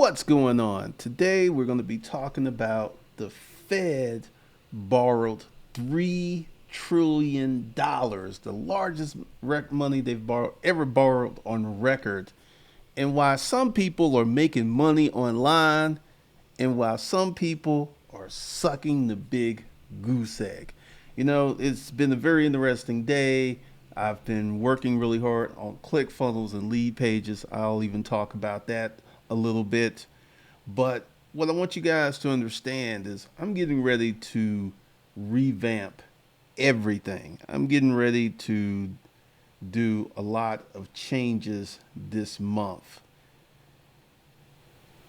What's going on? Today we're going to be talking about the Fed borrowed $3 trillion, the largest money they've ever borrowed on record, and why some people are making money online and why some people are sucking the big goose egg. It's been a very interesting day. I've been working really hard on ClickFunnels and lead pages. I'll even talk about that a little bit. But what I want you guys to understand is I'm getting ready to revamp everything. I'm getting ready to do a lot of changes this month.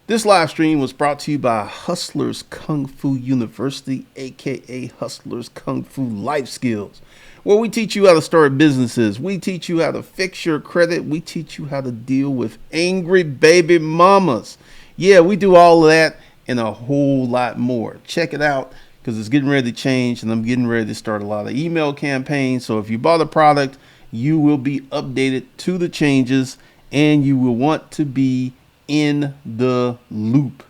This live stream was brought to you by Hustlers Kung Fu University, aka Hustlers Kung Fu Life Skills, where we teach you how to start businesses. We teach you how to fix your credit. We teach you how to deal with angry baby mamas. Yeah, we do all of that and a whole lot more. Check it out because it's getting ready to change, and I'm getting ready to start a lot of email campaigns. So if you bought a product, you will be updated to the changes, and you will want to be in the loop.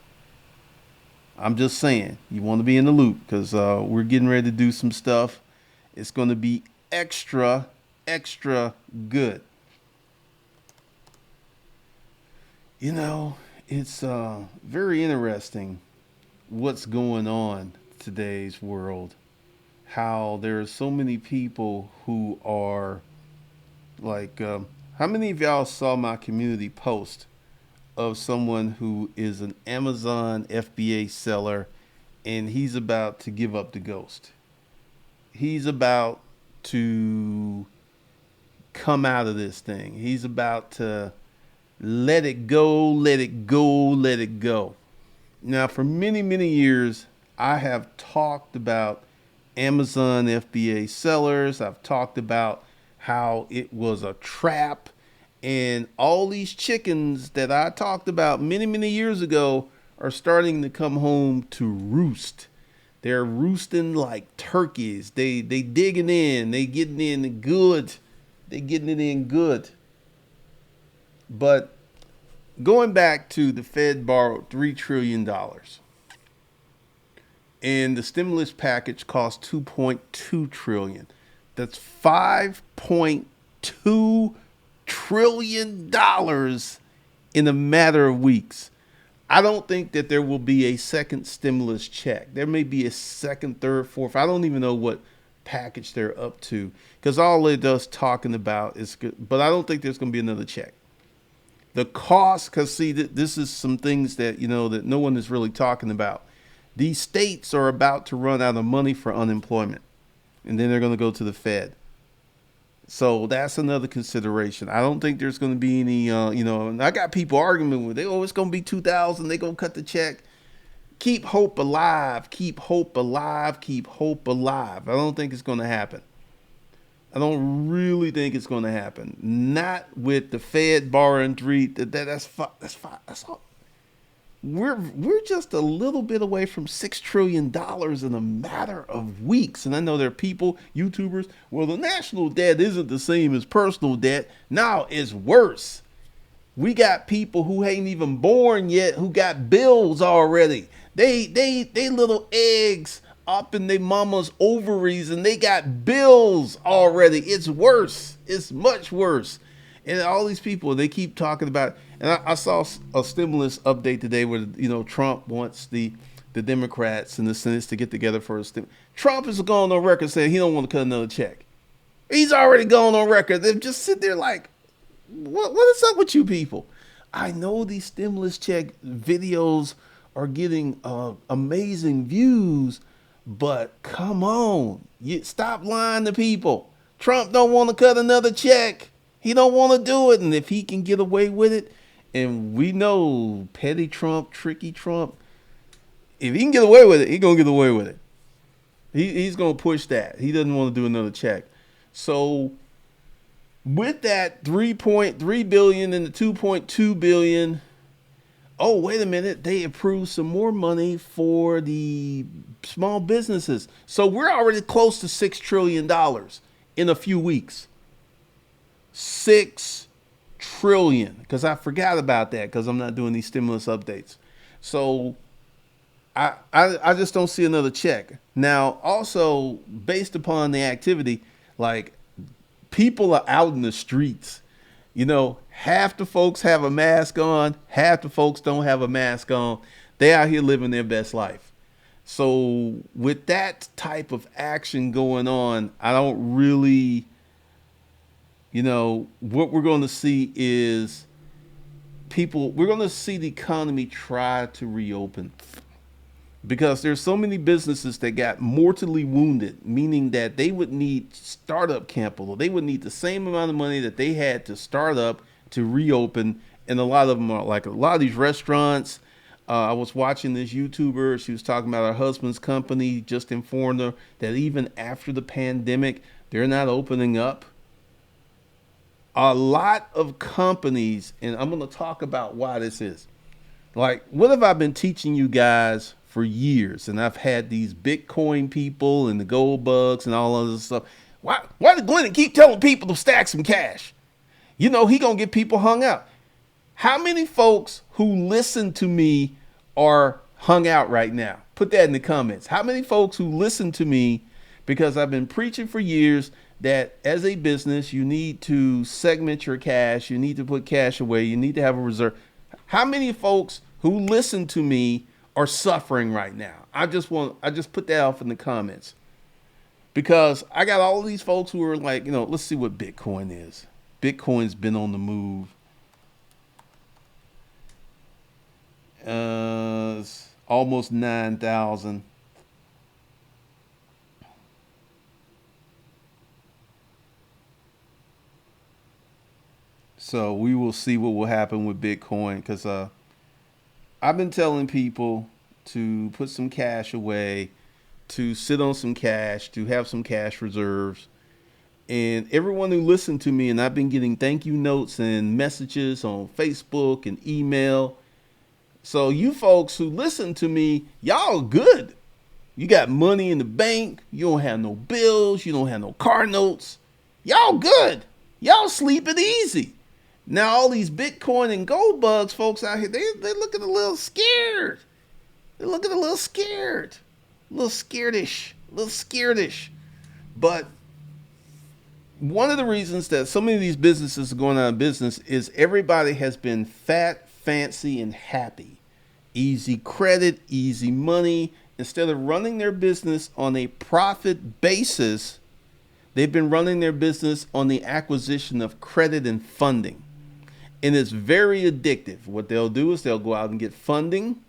I'm just saying, you want to be in the loop because we're getting ready to do some stuff. It's going to be extra good. It's very interesting what's going on today's world. How there are so many people who are like, how many of y'all saw my community post of someone who is an Amazon FBA seller and he's about to give up the ghost? He's about to come out of this thing. He's about to let it go, let it go, let it go. Now, for many years, I have talked about Amazon FBA sellers. I've talked about how it was a trap, and all these chickens that I talked about many years ago are starting to come home to roost. They're roosting like turkeys. They digging in. They getting in good. They getting it in good. But going back to the Fed borrowed $3 trillion. And the stimulus package cost $2.2 trillion. That's $5.2 trillion in a matter of weeks. I don't think that there will be a second stimulus check. There may be a second, third, fourth. I don't even know what package they're up to because all it does talking about is good. But I don't think there's going to be another check. The cost, because see, this is some things that, that no one is really talking about. These states are about to run out of money for unemployment, and then they're going to go to the Fed. So that's another consideration. I don't think there's going to be any, and I got people arguing with it. Oh, it's going to be 2,000. They're going to cut the check. Keep hope alive. Keep hope alive. Keep hope alive. I don't think it's going to happen. I don't really think it's going to happen. Not with the Fed borrowing three. That's fine. That's all. We're just a little bit away from $6 trillion in a matter of weeks. And I know there are people, YouTubers, well, the national debt isn't the same as personal debt. Now it's worse. We got people who ain't even born yet who got bills already. They little eggs up in their mama's ovaries and they got bills already. It's worse. It's much worse. And all these people, they keep talking about, and I saw a stimulus update today where, Trump wants the Democrats and the Senate to get together for a stimulus. Trump is going on record saying he don't want to cut another check. He's already gone on record. They just sit there like, what is up with you people? I know these stimulus check videos are getting amazing views, but come on, you stop lying to people. Trump don't want to cut another check. He don't want to do it. And if he can get away with it, and we know petty Trump, tricky Trump, if he can get away with it, he's going to get away with it. He's going to push that. He doesn't want to do another check. So with that $3.3 billion and the $2.2 billion, oh, wait a minute, they approved some more money for the small businesses. So we're already close to $6 trillion in a few weeks. $6 trillion, because I forgot about that because I'm not doing these stimulus updates. So I just don't see another check. Now, also based upon the activity, like people are out in the streets. Half the folks have a mask on, half the folks don't have a mask on. They out here living their best life. So with that type of action going on, I don't really, what we're going to see is we're going to see the economy try to reopen because there's so many businesses that got mortally wounded, meaning that they would need startup capital. They would need the same amount of money that they had to start up to reopen. And a lot of them are like a lot of these restaurants. I was watching this YouTuber. She was talking about her husband's company, just informed her that even after the pandemic, they're not opening up. A lot of companies, and I'm going to talk about why this is. Like, what have I been teaching you guys for years? And I've had these Bitcoin people and the gold bugs and all of this stuff. Why did Glenn keep telling people to stack some cash? He going to get people hung out. How many folks who listen to me are hung out right now? Put that in the comments. How many folks who listen to me, because I've been preaching for years that as a business, you need to segment your cash. You need to put cash away. You need to have a reserve. How many folks who listen to me are suffering right now? I just put that off in the comments because I got all of these folks who are like, let's see what Bitcoin is. Bitcoin's been on the move. It's almost 9,000. So we will see what will happen with Bitcoin because I've been telling people to put some cash away, to sit on some cash, to have some cash reserves. And everyone who listened to me, and I've been getting thank you notes and messages on Facebook and email. So you folks who listen to me, y'all good. You got money in the bank. You don't have no bills. You don't have no car notes. Y'all good. Y'all sleeping easy. Now all these Bitcoin and gold bugs folks out here, they're looking a little scared. They're looking a little scared. A little scaredish. A little scaredish. But one of the reasons that so many of these businesses are going out of business is everybody has been fat, fancy, and happy. Easy credit, easy money. Instead of running their business on a profit basis, they've been running their business on the acquisition of credit and funding. And it's very addictive. What they'll do is they'll go out and get funding,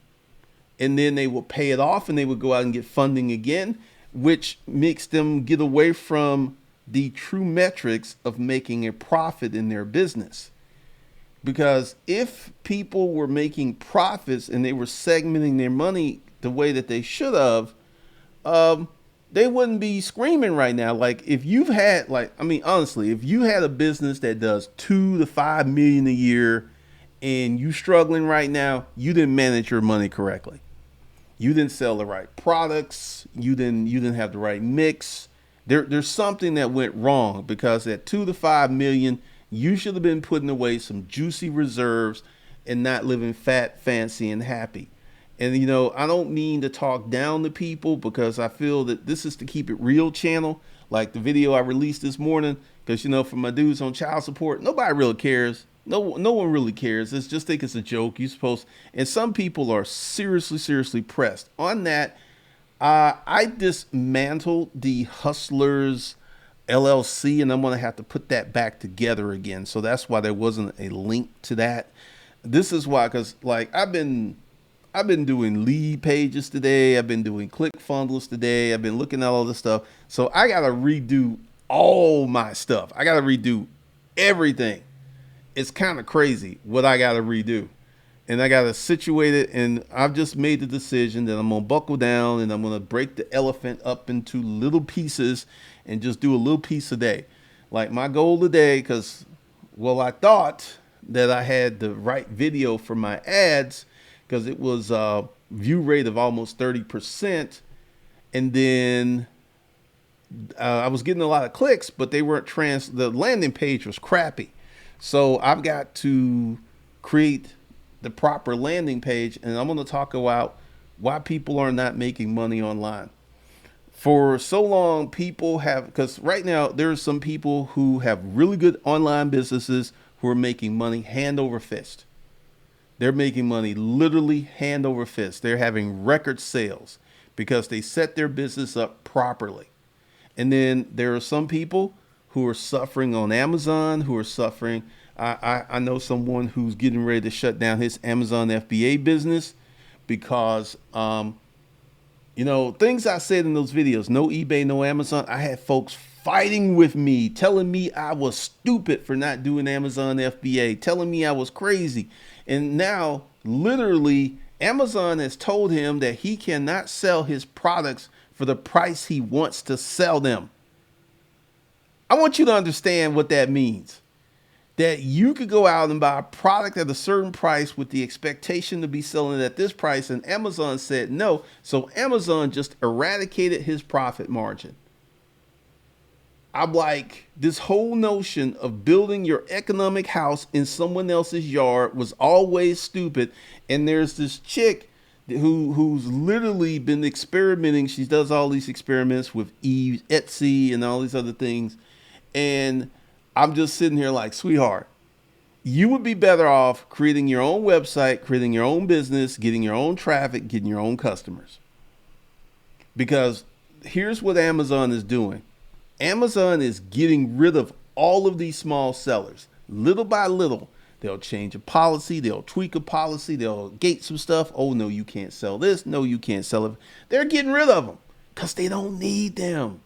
and then they will pay it off, and they will go out and get funding again, which makes them get away from the true metrics of making a profit in their business. Because if people were making profits and they were segmenting their money the way that they should have, they wouldn't be screaming right now. Like if you've had, honestly, if you had a business that does 2 to 5 million a year and you struggling right now, you didn't manage your money correctly. You didn't sell the right products. You didn't have the right mix. There's something that went wrong, because at 2 to 5 million, you should have been putting away some juicy reserves and not living fat, fancy, and happy. And, I don't mean to talk down to people, because I feel that this is the Keep It Real channel, like the video I released this morning, because, for my dudes on child support, nobody really cares. No one really cares. It's just think it's a joke. You're supposed, and some people are seriously pressed on that. I dismantled the Hustlers LLC, and I'm going to have to put that back together again. So that's why there wasn't a link to that. This is why, because I've been doing lead pages today. I've been doing ClickFunnels today. I've been looking at all this stuff. So I got to redo all my stuff. I got to redo everything. It's kind of crazy what I got to redo. And I got to situate it. And I've just made the decision that I'm going to buckle down, and I'm going to break the elephant up into little pieces and just do a little piece a day. Like my goal today, because, I thought that I had the right video for my ads, because it was a view rate of almost 30%. And then I was getting a lot of clicks, but they weren't the landing page was crappy. So I've got to create the proper landing page, and I'm going to talk about why people are not making money online. For so long, people have, because right now there's some people who have really good online businesses who are making money hand over fist. They're making money literally hand over fist. They're having record sales because they set their business up properly. And then there are some people who are suffering on Amazon, who are suffering. I know someone who's getting ready to shut down his Amazon FBA business because, things I said in those videos, no eBay, no Amazon. I had folks fighting with me, telling me I was stupid for not doing Amazon FBA, telling me I was crazy. And now, literally, Amazon has told him that he cannot sell his products for the price he wants to sell them. I want you to understand what that means. That you could go out and buy a product at a certain price with the expectation to be selling it at this price, and Amazon said no. So Amazon just eradicated his profit margin. I'm like, this whole notion of building your economic house in someone else's yard was always stupid. And there's this chick who's literally been experimenting. She does all these experiments with Etsy and all these other things. And I'm just sitting here like, sweetheart, you would be better off creating your own website, creating your own business, getting your own traffic, getting your own customers. Because here's what Amazon is doing. Amazon is getting rid of all of these small sellers. Little by little, they'll change a policy, they'll tweak a policy, they'll gate some stuff. Oh, no, you can't sell this. No, you can't sell it. They're getting rid of them because they don't need them.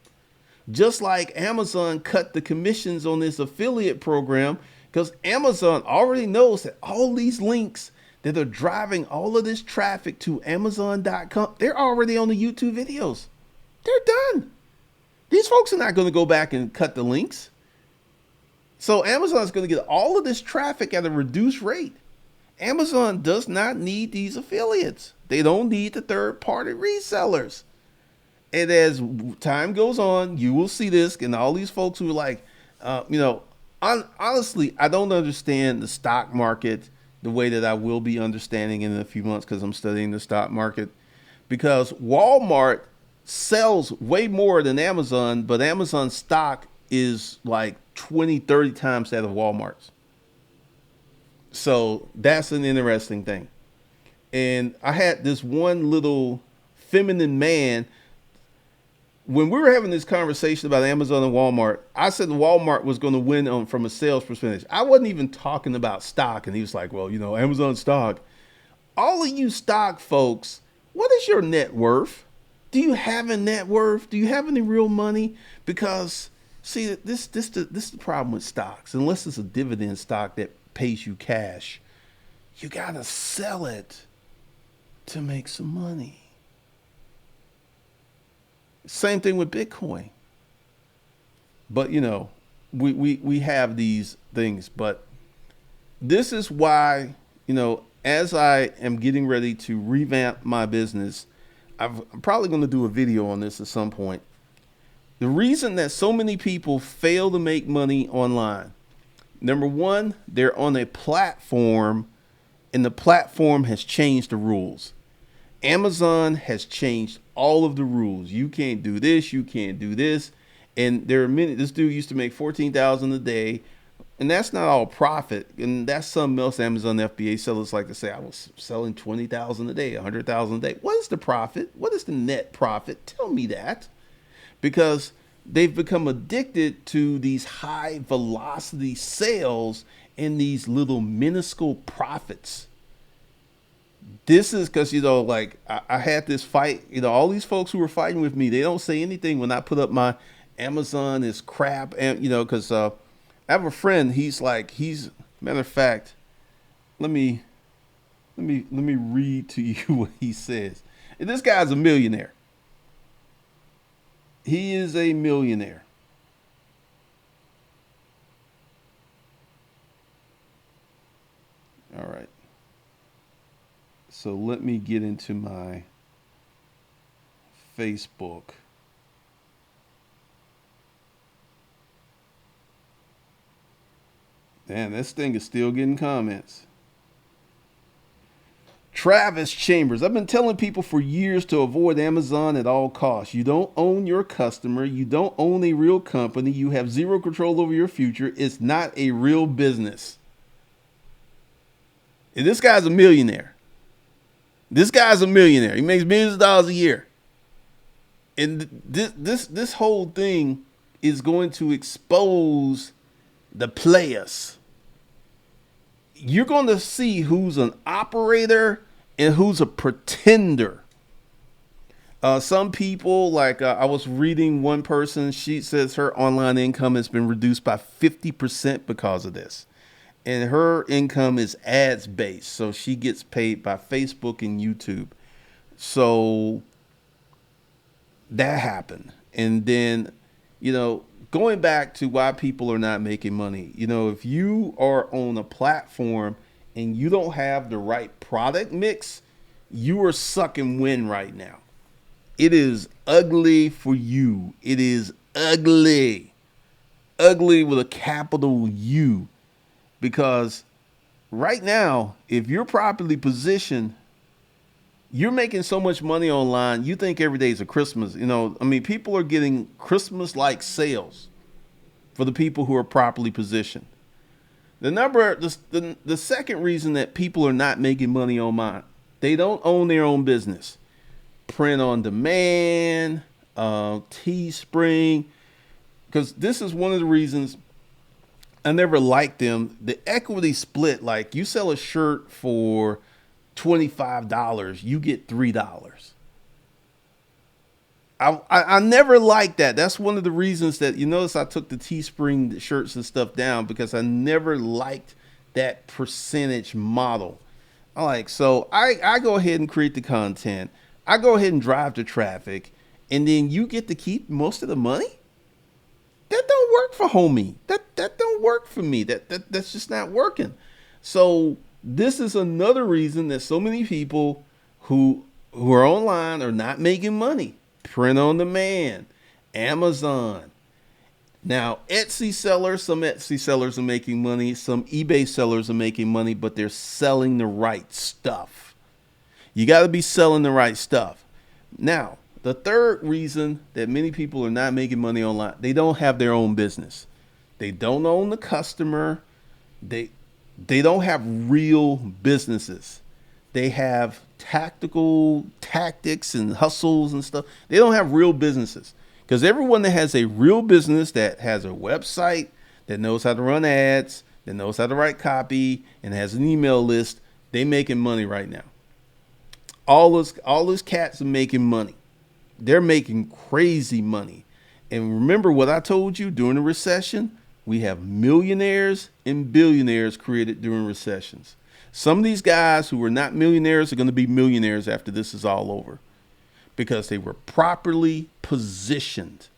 Just like Amazon cut the commissions on this affiliate program because Amazon already knows that all these links that are driving all of this traffic to Amazon.com, they're already on the YouTube videos. They're done. These folks are not going to go back and cut the links. So Amazon is going to get all of this traffic at a reduced rate. Amazon does not need these affiliates. They don't need the third-party resellers. And as time goes on, you will see this, and all these folks who are like, honestly, I don't understand the stock market the way that I will be understanding in a few months because I'm studying the stock market. Because Walmart sells way more than Amazon, but Amazon stock is like 20, 30 times that of Walmart's. So that's an interesting thing. And I had this one little feminine man. When we were having this conversation about Amazon and Walmart, I said Walmart was going to win from a sales percentage. I wasn't even talking about stock. And he was like, well, Amazon stock. All of you stock folks, what is your net worth? Do you have a net worth? Do you have any real money? Because, see, this is the problem with stocks. Unless it's a dividend stock that pays you cash, you got to sell it to make some money. Same thing with Bitcoin. But, we have these things. But this is why, as I am getting ready to revamp my business, I'm probably going to do a video on this at some point. The reason that so many people fail to make money online, number one, they're on a platform and the platform has changed the rules. Amazon has changed all of the rules. You can't do this. You can't do this. And there are many. This dude used to make $14,000 a day, and that's not all profit. And that's something else Amazon FBA sellers like to say. I was selling $20,000 a day, $100,000 a day. What is the profit? What is the net profit? Tell me that, because they've become addicted to these high velocity sales and these little minuscule profits. This is because, I had this fight, all these folks who were fighting with me, they don't say anything when I put up my Amazon is crap. And, because I have a friend, matter of fact, let me read to you what he says. And this guy's a millionaire. He is a millionaire. All right. So let me get into my Facebook. Man, this thing is still getting comments. Travis Chambers. I've been telling people for years to avoid Amazon at all costs. You don't own your customer. You don't own a real company. You have zero control over your future. It's not a real business. And this guy's a millionaire. This guy's a millionaire. He makes millions of dollars a year. And this whole thing is going to expose the players. You're going to see who's an operator and who's a pretender. Some people, like I was reading one person, she says her online income has been reduced by 50% because of this. And her income is ads based. So she gets paid by Facebook and YouTube. So that happened. And then, going back to why people are not making money, if you are on a platform and you don't have the right product mix, you are sucking wind right now. It is ugly for you. It is ugly. Ugly with a capital U. Because right now, if you're properly positioned, you're making so much money online, you think every day is a Christmas. People are getting Christmas-like sales for the people who are properly positioned. The second reason that people are not making money online, they don't own their own business. Print on demand, Teespring, because this is one of the reasons I never liked them. The equity split, like you sell a shirt for $25, you get $3. I never liked that. That's one of the reasons that you notice I took the Teespring shirts and stuff down, because I never liked that percentage model. So I go ahead and create the content. I go ahead and drive the traffic, and then you get to keep most of the money. That don't work for homie. That don't work for me. That's just not working. So this is another reason that so many people who are online are not making money. Print on demand, Amazon. Now, Etsy sellers, some Etsy sellers are making money. Some eBay sellers are making money, but they're selling the right stuff. You got to be selling the right stuff. Now, the third reason that many people are not making money online, they don't have their own business. They don't own the customer. They don't have real businesses. They have tactics and hustles and stuff. They don't have real businesses, because everyone that has a real business, that has a website, that knows how to run ads, that knows how to write copy, and has an email list, they making money right now. All those cats are making money. They're making crazy money. And remember what I told you during the recession? We have millionaires and billionaires created during recessions. Some of these guys who were not millionaires are going to be millionaires after this is all over, because they were properly positioned.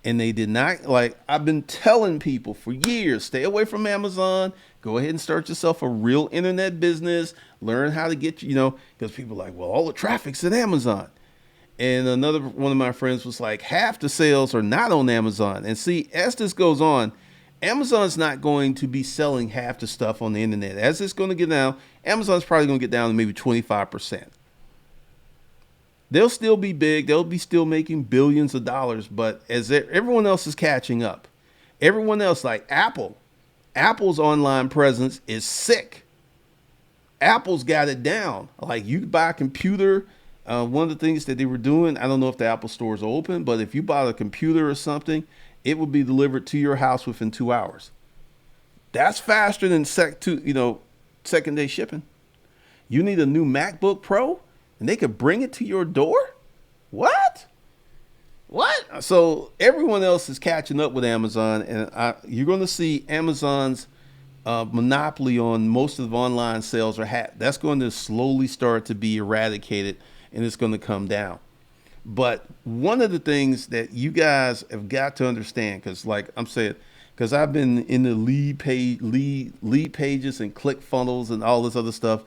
And they did not, like I've been telling people for years, stay away from Amazon. Go ahead and start yourself a real internet business. Learn how to get, because people are like, well, all the traffic's at Amazon. And another one of my friends was like, half the sales are not on Amazon. And see, as this goes on, Amazon's not going to be selling half the stuff on the internet. As it's going to get down, Amazon's probably going to get down to maybe 25%. They'll still be big. They'll be still making billions of dollars. But as everyone else is catching up, everyone else, like Apple's online presence is sick. Apple's got it down. Like, you buy a computer. One of the things that they were doing, I don't know if the Apple stores are open, but if you bought a computer or something, it would be delivered to your house within 2 hours. That's faster than second day shipping. You need a new MacBook Pro, and they could bring it to your door? What? So everyone else is catching up with Amazon, and you're going to see Amazon's monopoly on most of the online sales that's going to slowly start to be eradicated, and it's going to come down. But one of the things that you guys have got to understand, because like I'm saying, because I've been in the lead pages and click funnels and all this other stuff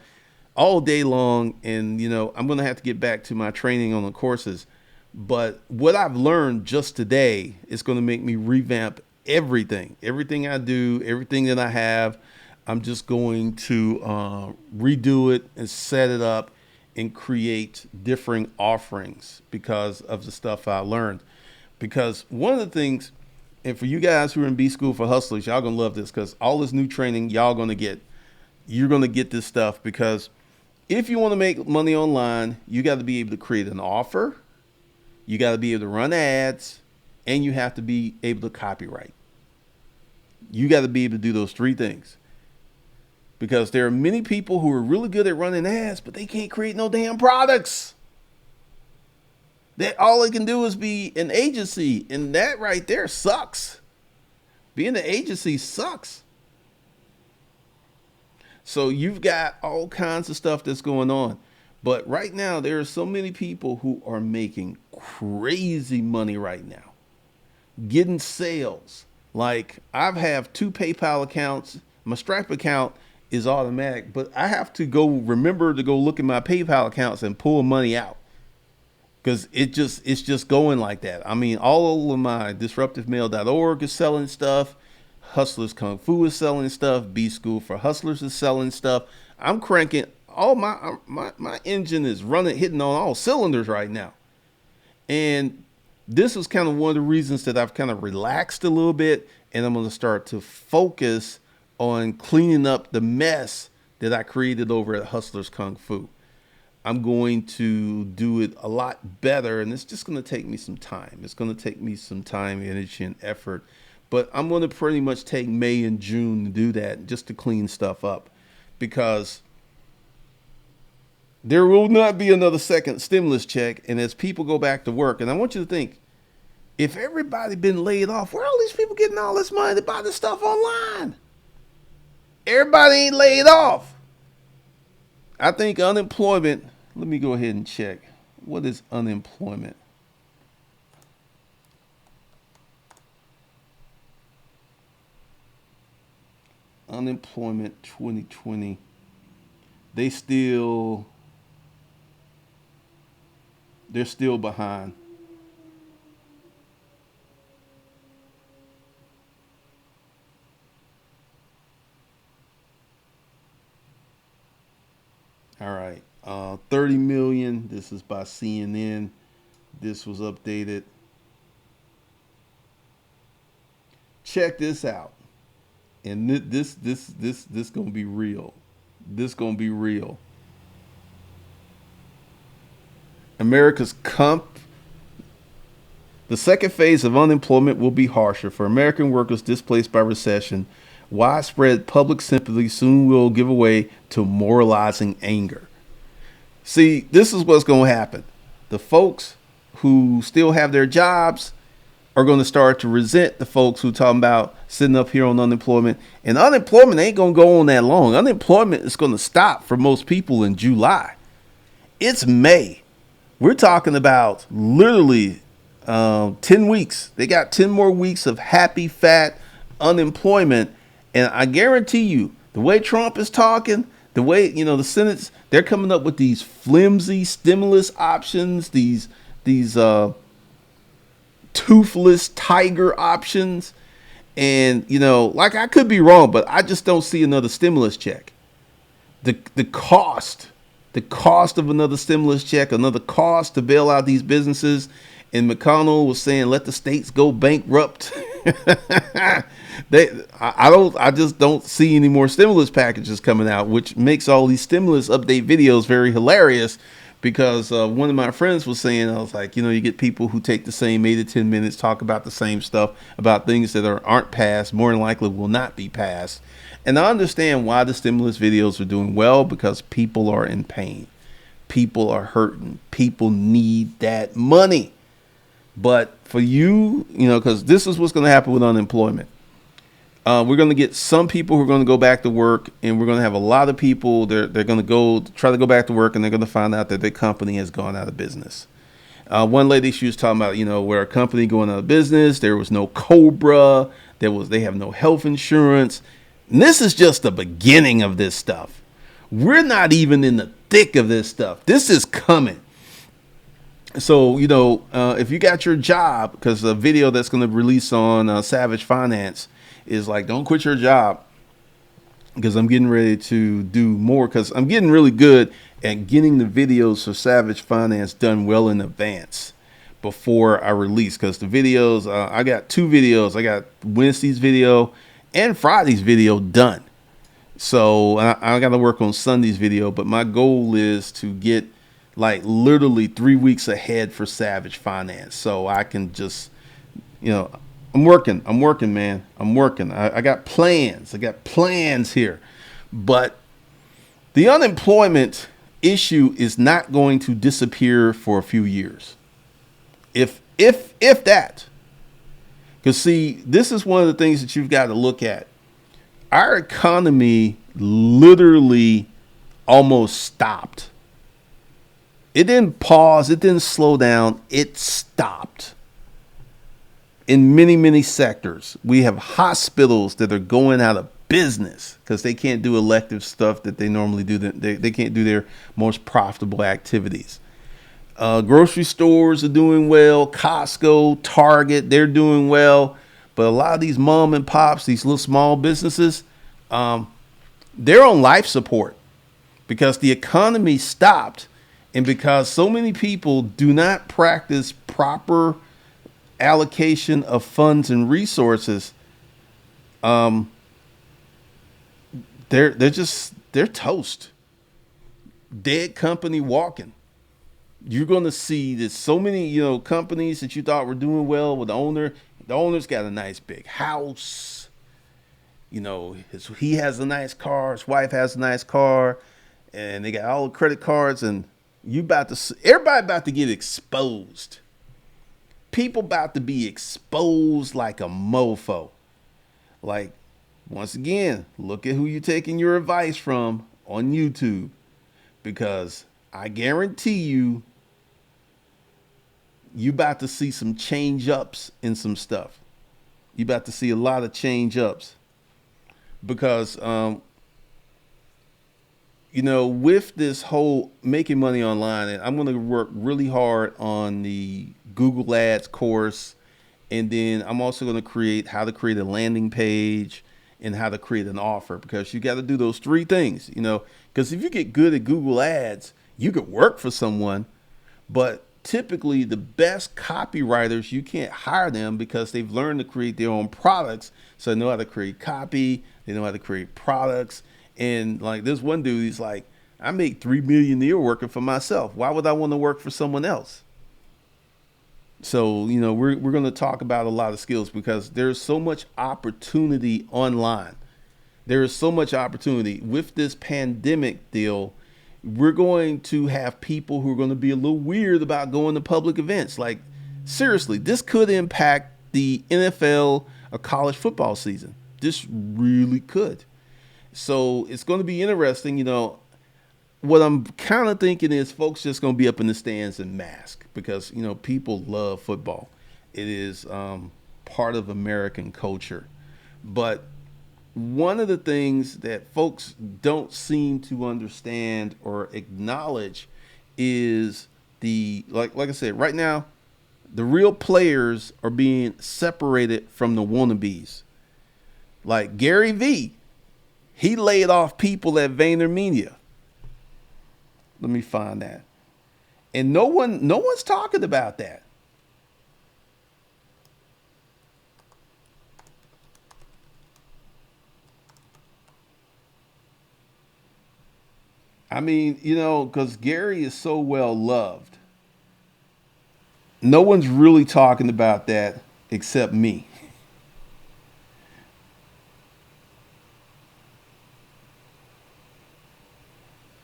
all day long, and I'm going to have to get back to my training on the courses. But what I've learned just today is going to make me revamp everything I do, everything that I have. I'm just going to redo it and set it up and create different offerings because of the stuff I learned. Because one of the things, and for you guys who are in B School for Hustlers, y'all gonna love this because all this new training you're gonna get this stuff because if you want to make money online, you got to be able to create an offer, you got to be able to run ads, and you have to be able to copyright. You got to be able to do those three things. Because there are many people who are really good at running ads, but they can't create no damn products. That all they can do is be an agency, and that right there sucks. Being an agency sucks. So you've got all kinds of stuff that's going on. But right now, there are so many people who are making crazy money right now, getting sales. Like I have 2 PayPal accounts. My Stripe account is automatic, but I have to remember to go look at my PayPal accounts and pull money out because it's just going like that. I mean, all of my disruptivemail.org is selling stuff. Hustlers Kung Fu is selling stuff. B School for Hustlers is selling stuff. I'm cranking all my engine is hitting on all cylinders right now. And this is kind of one of the reasons that I've kind of relaxed a little bit, and I'm going to start to focus on cleaning up the mess that I created over at Hustlers Kung Fu. I'm going to do it a lot better, and it's just going to take me some time. It's going to take me some time, energy, and effort. But I'm going to pretty much take May and June to do that, just to clean stuff up, because there will not be another second stimulus check. And as people go back to work, and I want you to think, if everybody been laid off, where are all these people getting all this money to buy this stuff online? Everybody ain't laid off. I think unemployment, let me go ahead and check. What is unemployment? Unemployment 2020. They're still behind. All right. 30 million. This is by CNN. This was updated. Check this out. And this gonna be real. This gonna be real. The second phase of unemployment will be harsher for American workers displaced by recession. Widespread public sympathy soon will give way to moralizing anger. See, this is what's going to happen. The folks who still have their jobs are going to start to resent the folks who talking about sitting up here on unemployment. And unemployment ain't going to go on that long. Unemployment is going to stop for most people in July. It's May. We're talking about literally 10 weeks. They got 10 more weeks of happy, fat unemployment. And I guarantee you, the way Trump is talking, the way, the Senate's, they're coming up with these flimsy stimulus options, these toothless tiger options. And, like I could be wrong, but I just don't see another stimulus check. The cost of another stimulus check, another cost to bail out these businesses. And McConnell was saying, let the states go bankrupt. I just don't see any more stimulus packages coming out, which makes all these stimulus update videos very hilarious. Because one of my friends was saying, I was like, you get people who take the same 8 to 10 minutes, talk about the same stuff, about things that aren't passed, more than likely will not be passed. And I understand why the stimulus videos are doing well, because people are in pain. People are hurting. People need that money. But for you, because this is what's going to happen with unemployment. We're going to get some people who are going to go back to work, and we're going to have a lot of people, they're going to try to go back to work, and they're going to find out that their company has gone out of business. One lady, she was talking about, where a company going out of business, there was no COBRA, they have no health insurance. And this is just the beginning of this stuff. We're not even in the thick of this stuff. This is coming. So if you got your job, because the video that's going to release on Savage Finance is like, don't quit your job, because I'm getting ready to do more, because I'm getting really good at getting the videos for Savage Finance done well in advance before I release. Because the videos, I got 2 videos. I got Wednesday's video and Friday's video done. So I got to work on Sunday's video, but my goal is to get like literally 3 weeks ahead for Savage Finance, so I can just, I'm working. I'm working, man. I'm working. I got plans. I got plans here, but the unemployment issue is not going to disappear for a few years, if that. Because see, this is one of the things that you've got to look at. Our economy literally almost stopped. It didn't pause. It didn't slow down. It stopped. In many, many sectors, we have hospitals that are going out of business because they can't do elective stuff that they normally do. They can't do their most profitable activities. Grocery stores are doing well. Costco, Target, they're doing well. But a lot of these mom and pops, these little small businesses, they're on life support because the economy stopped, and because so many people do not practice proper allocation of funds and resources. They're toast. Dead company walking. You're going to see that so many, companies that you thought were doing well with the owner. The owner's got a nice big house. He has a nice car. His wife has a nice car, and they got all the credit cards. And everybody about to get exposed. People about to be exposed like a mofo. Like, once again, look at who you're taking your advice from on YouTube, because I guarantee you about to see some change ups in some stuff. You about to see a lot of change ups because, with this whole making money online, and I'm going to work really hard on the Google Ads course. And then I'm also going to create how to create a landing page and how to create an offer, because you got to do those 3 things, because if you get good at Google Ads, you could work for someone, but typically the best copywriters, you can't hire them because they've learned to create their own products. So they know how to create copy. They know how to create products. And like this one dude, he's like, I make $3 million a year working for myself. Why would I want to work for someone else? So, we're going to talk about a lot of skills because there's so much opportunity online. There is so much opportunity with this pandemic deal. We're going to have people who are going to be a little weird about going to public events. Like, seriously, this could impact the NFL or college football season. This really could. So it's going to be interesting. What I'm kind of thinking is folks just going to be up in the stands and mask because, people love football. It is part of American culture. But one of the things that folks don't seem to understand or acknowledge is like I said, right now, the real players are being separated from the wannabes. Like Gary V, he laid off people at VaynerMedia. Let me find that. And no one's talking about that. I mean, because Gary is so well loved. No one's really talking about that except me.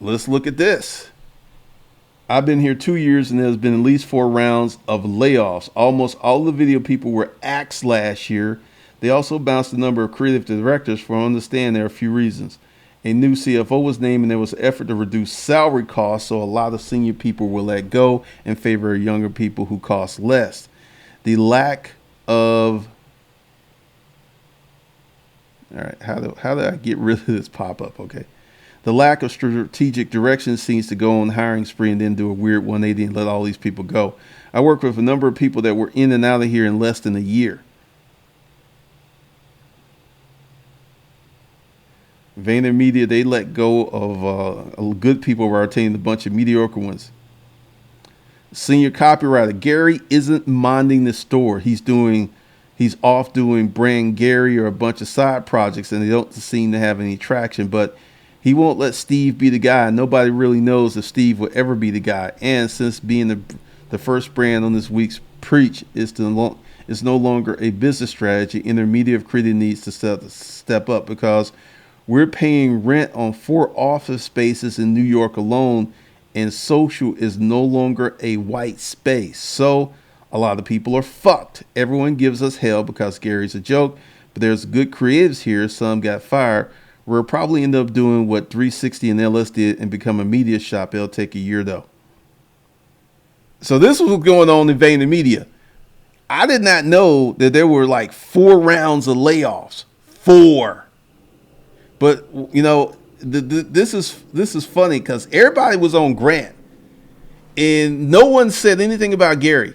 Let's look at this. I've been here 2 years and there's been at least 4 rounds of layoffs. Almost all the video people were axed last year. They also bounced a number of creative directors for understand there are a few reasons. A new CFO was named and there was an effort to reduce salary costs, so a lot of senior people were let go in favor of younger people who cost less. The lack of... All right, how do I get rid of this pop-up? Okay. The lack of strategic direction seems to go on hiring spree and then do a weird 180 and let all these people go. I worked with a number of people that were in and out of here in less than a year. VaynerMedia, they let go of good people while retaining a bunch of mediocre ones. Senior copywriter Gary isn't minding the store. He's off doing brand Gary or a bunch of side projects, and they don't seem to have any traction. But he won't let Steve be the guy. Nobody really knows if Steve will ever be the guy. And since being the first brand on this week's Preach is no longer a business strategy, Intermediate Creative needs to step up because we're paying rent on 4 office spaces in New York alone, and social is no longer a white space. So a lot of people are fucked. Everyone gives us hell because Gary's a joke, but there's good creatives here. Some got fired. We'll probably end up doing what 360 and LS did and become a media shop. It'll take a year though. So this was what's going on in VaynerMedia. I did not know that there were like 4 rounds of layoffs. 4. But you know, this is funny because everybody was on Grant, and no one said anything about Gary.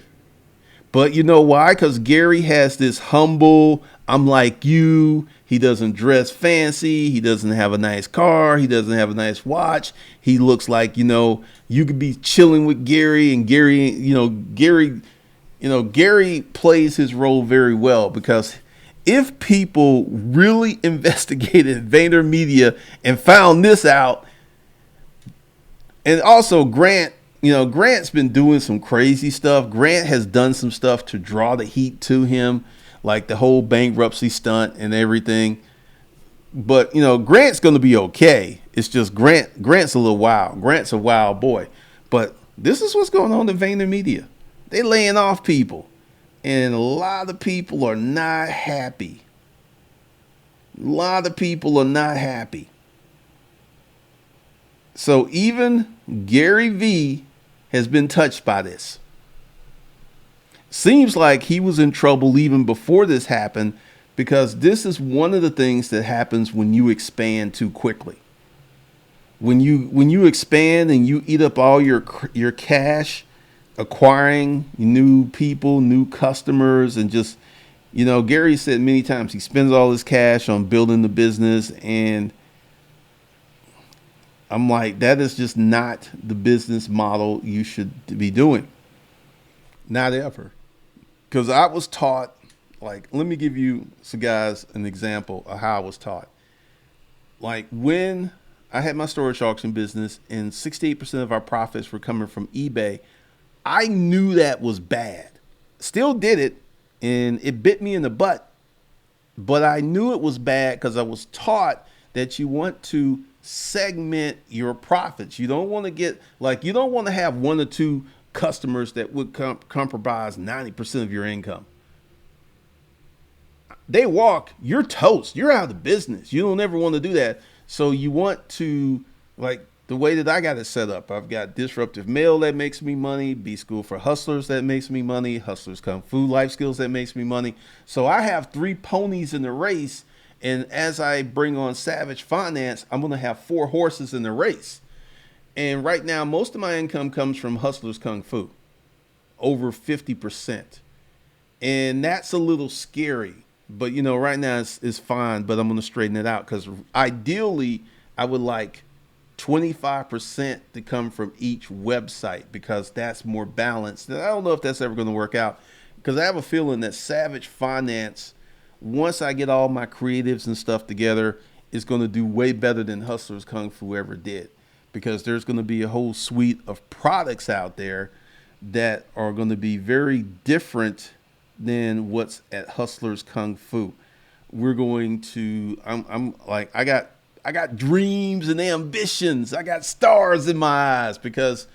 But you know why? Because Gary has this humble, I'm like you. He doesn't dress fancy. He doesn't have a nice car. He doesn't have a nice watch. He looks like, you could be chilling with Gary, and Gary plays his role very well because if people really investigated VaynerMedia and found this out, and also Grant's been doing some crazy stuff. Grant has done some stuff to draw the heat to him, like the whole bankruptcy stunt and everything. But, Grant's going to be okay. It's just Grant's a little wild. Grant's a wild boy. But this is what's going on in VaynerMedia. They're laying off people. And a lot of people are not happy. A lot of people are not happy. So even Gary V has been touched by this. Seems like he was in trouble even before this happened, because this is one of the things that happens when you expand too quickly. When you expand and you eat up all your cash, acquiring new people, new customers, and just, Gary said many times he spends all his cash on building the business, and I'm like, that is just not the business model you should be doing. Not ever. Because I was taught, let me give you, guys, an example of how I was taught. Like when I had my storage auction business and 68% of our profits were coming from eBay, I knew that was bad. Still did it, and it bit me in the butt. But I knew it was bad because I was taught that you want to segment your profits. You don't want to have 1 or 2 customers that would compromise 90% of your income. They walk, you're toast. You're out of business. You don't ever want to do that. So you want to, the way that I got it set up, I've got Disruptive Mail that makes me money, B School for Hustlers that makes me money, Hustlers Kung Fu Life Skills that makes me money. So I have 3 ponies in the race, and as I bring on Savage Finance, I'm going to have 4 horses in the race. And right now, most of my income comes from Hustlers Kung Fu, over 50%. And that's a little scary, but right now it's fine, but I'm going to straighten it out because ideally I would like 25% to come from each website because that's more balanced. And I don't know if that's ever going to work out because I have a feeling that Savage Finance, once I get all my creatives and stuff together, is going to do way better than Hustlers Kung Fu ever did, because there's going to be a whole suite of products out there that are going to be very different than what's at Hustlers Kung Fu. We're going to, I got dreams and ambitions. I got stars in my eyes because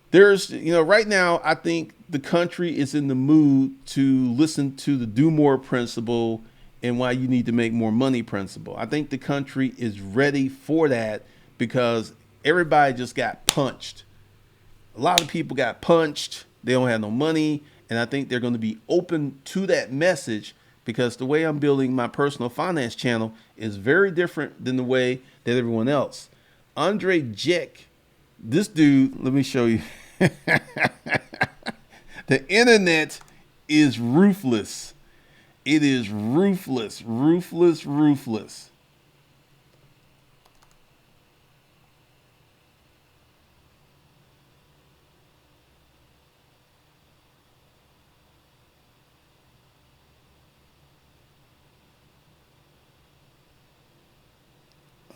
there's, right now, I think the country is in the mood to listen to the do more principle and why you need to make more money principle. I think the country is ready for that because everybody just got punched. A lot of people got punched. They don't have no money. And I think they're going to be open to that message because the way I'm building my personal finance channel is very different than the way than everyone else. Andre Jeck, this dude, let me show you. The internet is ruthless. It is ruthless, ruthless, ruthless.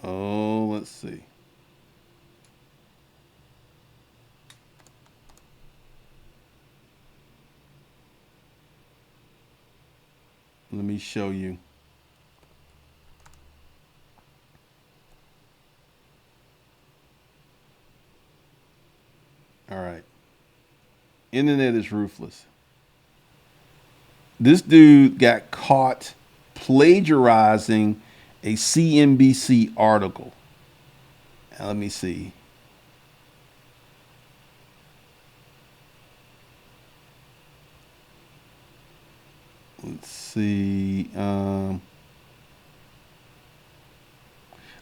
Oh, let's see. Let me show you. All right. Internet is ruthless. This dude got caught plagiarizing a CNBC article. Now, let me see. Let's see. All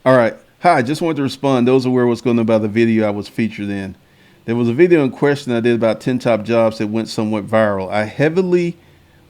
right. Hi, just wanted to respond. Those are where what's going on about the video I was featured in. There was a video in question I did about 10 top jobs that went somewhat viral. I heavily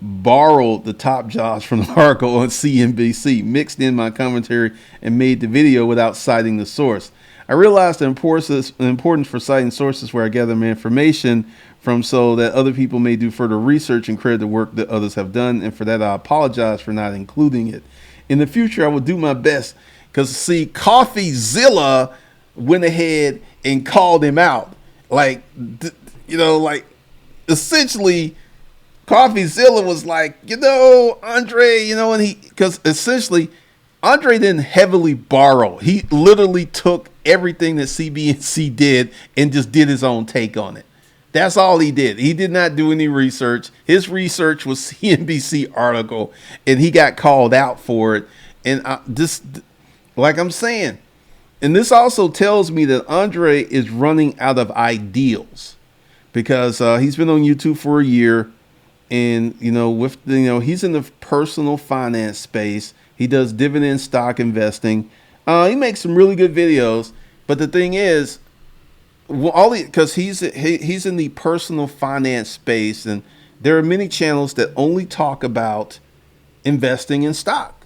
borrowed the top jobs from the article on CNBC, mixed in my commentary, and made the video without citing the source. I realized the importance for citing sources where I gather my information from so that other people may do further research and credit the work that others have done, and for that I apologize for not including it. In the future, I will do my best because, see, CoffeeZilla went ahead and called him out. Like, like essentially CoffeeZilla was like, Andre, and because essentially Andre didn't heavily borrow. He literally took everything that CBNC did and just did his own take on it. That's all he did. He did not do any research. His research was CNBC article, and he got called out for it. And like I'm saying, and this also tells me that Andre is running out of ideals because he's been on YouTube for a year. And, he's in the personal finance space. He does dividend stock investing. He makes some really good videos. But the thing is, because he's in the personal finance space, and there are many channels that only talk about investing in stock.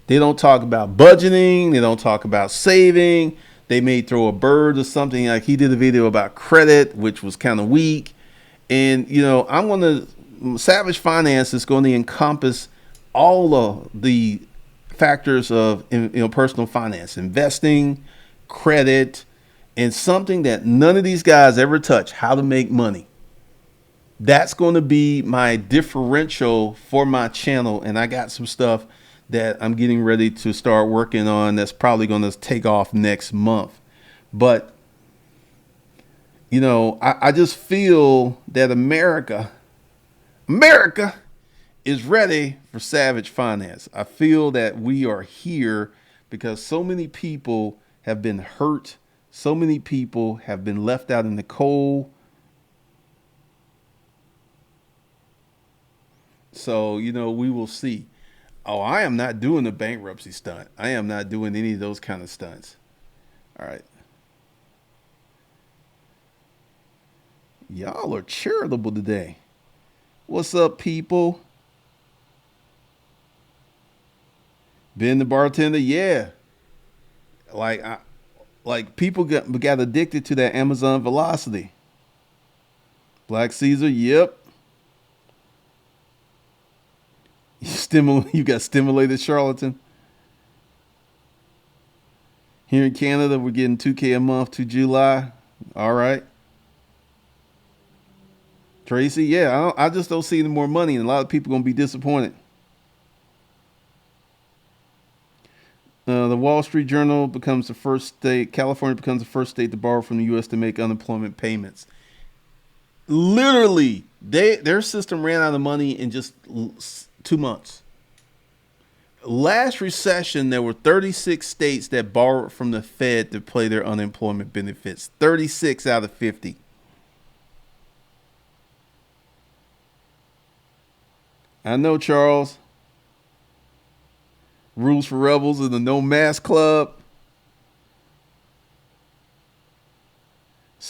They don't talk about budgeting. They don't talk about saving. They may throw a bird or something. Like he did a video about credit, which was kind of weak. And, Savage Finance is going to encompass all of the factors of personal finance, investing, credit, and something that none of these guys ever touch: how to make money. That's going to be my differential for my channel, and I got some stuff that I'm getting ready to start working on that's probably going to take off next month. But I just feel that America is ready for Savage Finance. I feel that we are here because so many people have been hurt. So many people have been left out in the cold. So, we will see. Oh, I am not doing the bankruptcy stunt. I am not doing any of those kind of stunts. All right. Y'all are charitable today. What's up, people? Ben the bartender, yeah. Like people got addicted to that Amazon Velocity. Black Caesar, yep. You got stimulated charlatan. Here in Canada, we're getting $2K a month to July. All right. Tracy, yeah, I just don't see any more money, and a lot of people are going to be disappointed. The Wall Street Journal becomes the first state, California becomes the first state to borrow from the U.S. to make unemployment payments. Literally, their system ran out of money in just 2 months. Last recession, there were 36 states that borrowed from the Fed to pay their unemployment benefits. 36 out of 50. I know, Charles. Rules for Rebels in the No Mask Club.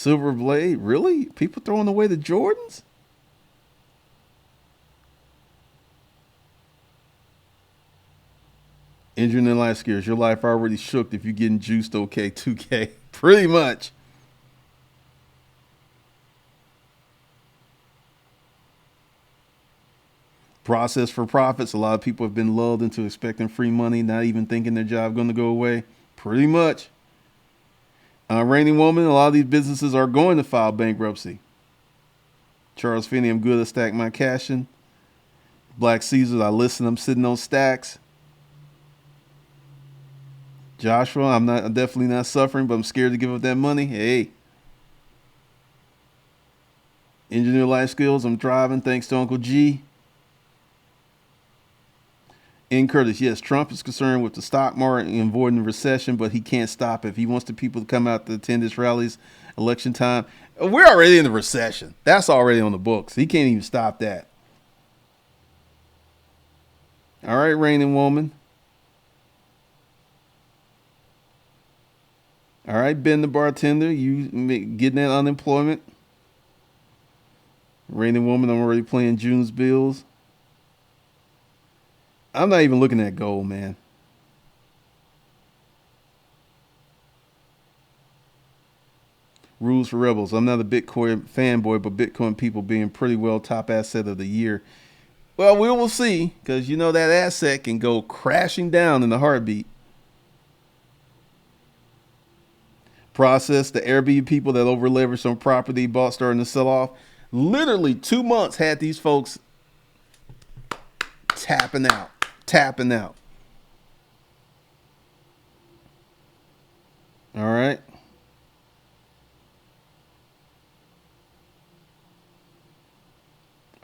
Silver Blade, really? People throwing away the Jordans? Injured in life scares. Your life already shook if you're getting juiced. Okay, 2K. Pretty much. Process for profits. A lot of people have been lulled into expecting free money, not even thinking their job going to go away. Pretty much. Reigning woman. A lot of these businesses are going to file bankruptcy. Charles Finney. I'm good to stack my cash in. Black Caesars. I listen. I'm sitting on stacks. Joshua. I'm definitely not suffering, but I'm scared to give up that money. Hey. Engineer life skills. I'm driving. Thanks to Uncle G. In Curtis, yes, Trump is concerned with the stock market and avoiding the recession, but he can't stop it. If he wants the people to come out to attend his rallies, election time, we're already in the recession. That's already on the books. He can't even stop that. All right, reigning woman. All right, Ben the bartender, you getting that unemployment? Reigning woman, I'm already playing June's bills. I'm not even looking at gold, man. Rules for rebels. I'm not a Bitcoin fanboy, but Bitcoin people being pretty well top asset of the year. Well, we will see, because you know that asset can go crashing down in a heartbeat. Process, the Airbnb people that over leveraged on property bought starting to sell off. Literally 2 months had these folks tapping out. All right.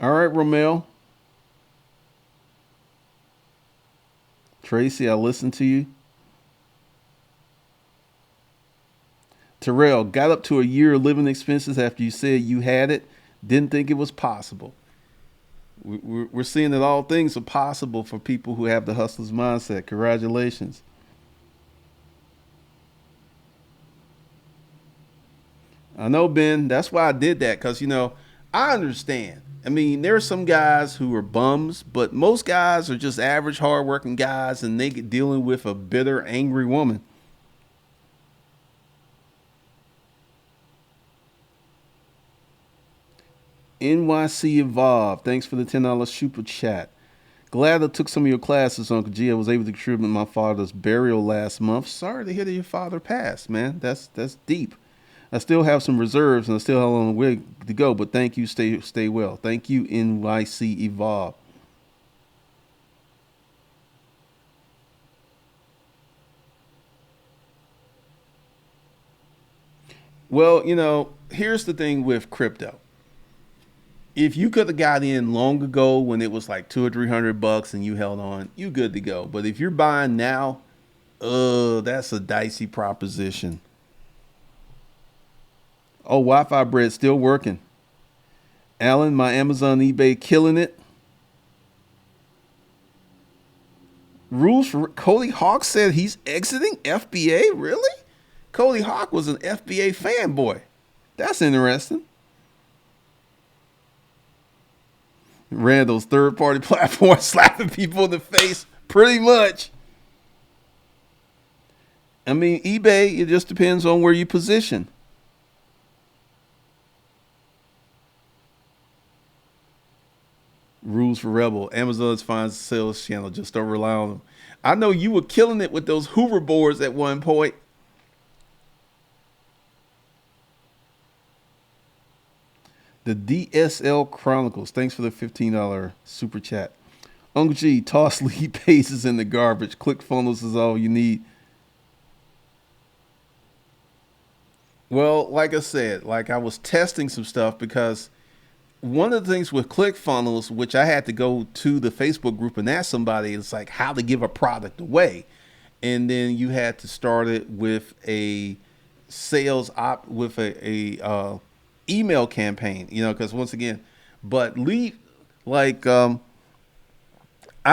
All right, Romel. Tracy, I listened to you. Terrell, got up to a year of living expenses after you said you had it. Didn't think it was possible. We're seeing that all things are possible for people who have the hustler's mindset. Congratulations. I know, Ben. That's why I did that, because, I understand. I mean, there are some guys who are bums, but most guys are just average, hardworking guys, and they get dealing with a bitter, angry woman. NYC Evolve. Thanks for the $10 super chat. Glad I took some of your classes, Uncle G. I was able to contribute to my father's burial last month. Sorry to hear that your father passed, man. That's deep. I still have some reserves and I still have a long way to go, but thank you. Stay well. Thank you, NYC Evolve. Well, here's the thing with crypto. If you could have got in long ago when it was like 200 or 300 bucks and you held on, you good to go. But if you're buying now, that's a dicey proposition. Oh, Wi-Fi bread still working. Alan, my Amazon eBay killing it. Rules for Cody Hawk said he's exiting FBA. Really? Cody Hawk was an FBA fanboy. That's interesting. Randall's third-party platform slapping people in the face, pretty much. I mean, eBay, it just depends on where you position. Rules for Rebel. Amazon's fine sales channel. Just don't rely on them. I know you were killing it with those Hoover boards at one point. The DSL Chronicles. Thanks for the $15 super chat. Uncle G, toss lead pages in the garbage. ClickFunnels is all you need. Well, like I said, I was testing some stuff because one of the things with ClickFunnels, which I had to go to the Facebook group and ask somebody, is like how to give a product away. And then you had to start it with a sales op with a email campaign, because once again, but lead, I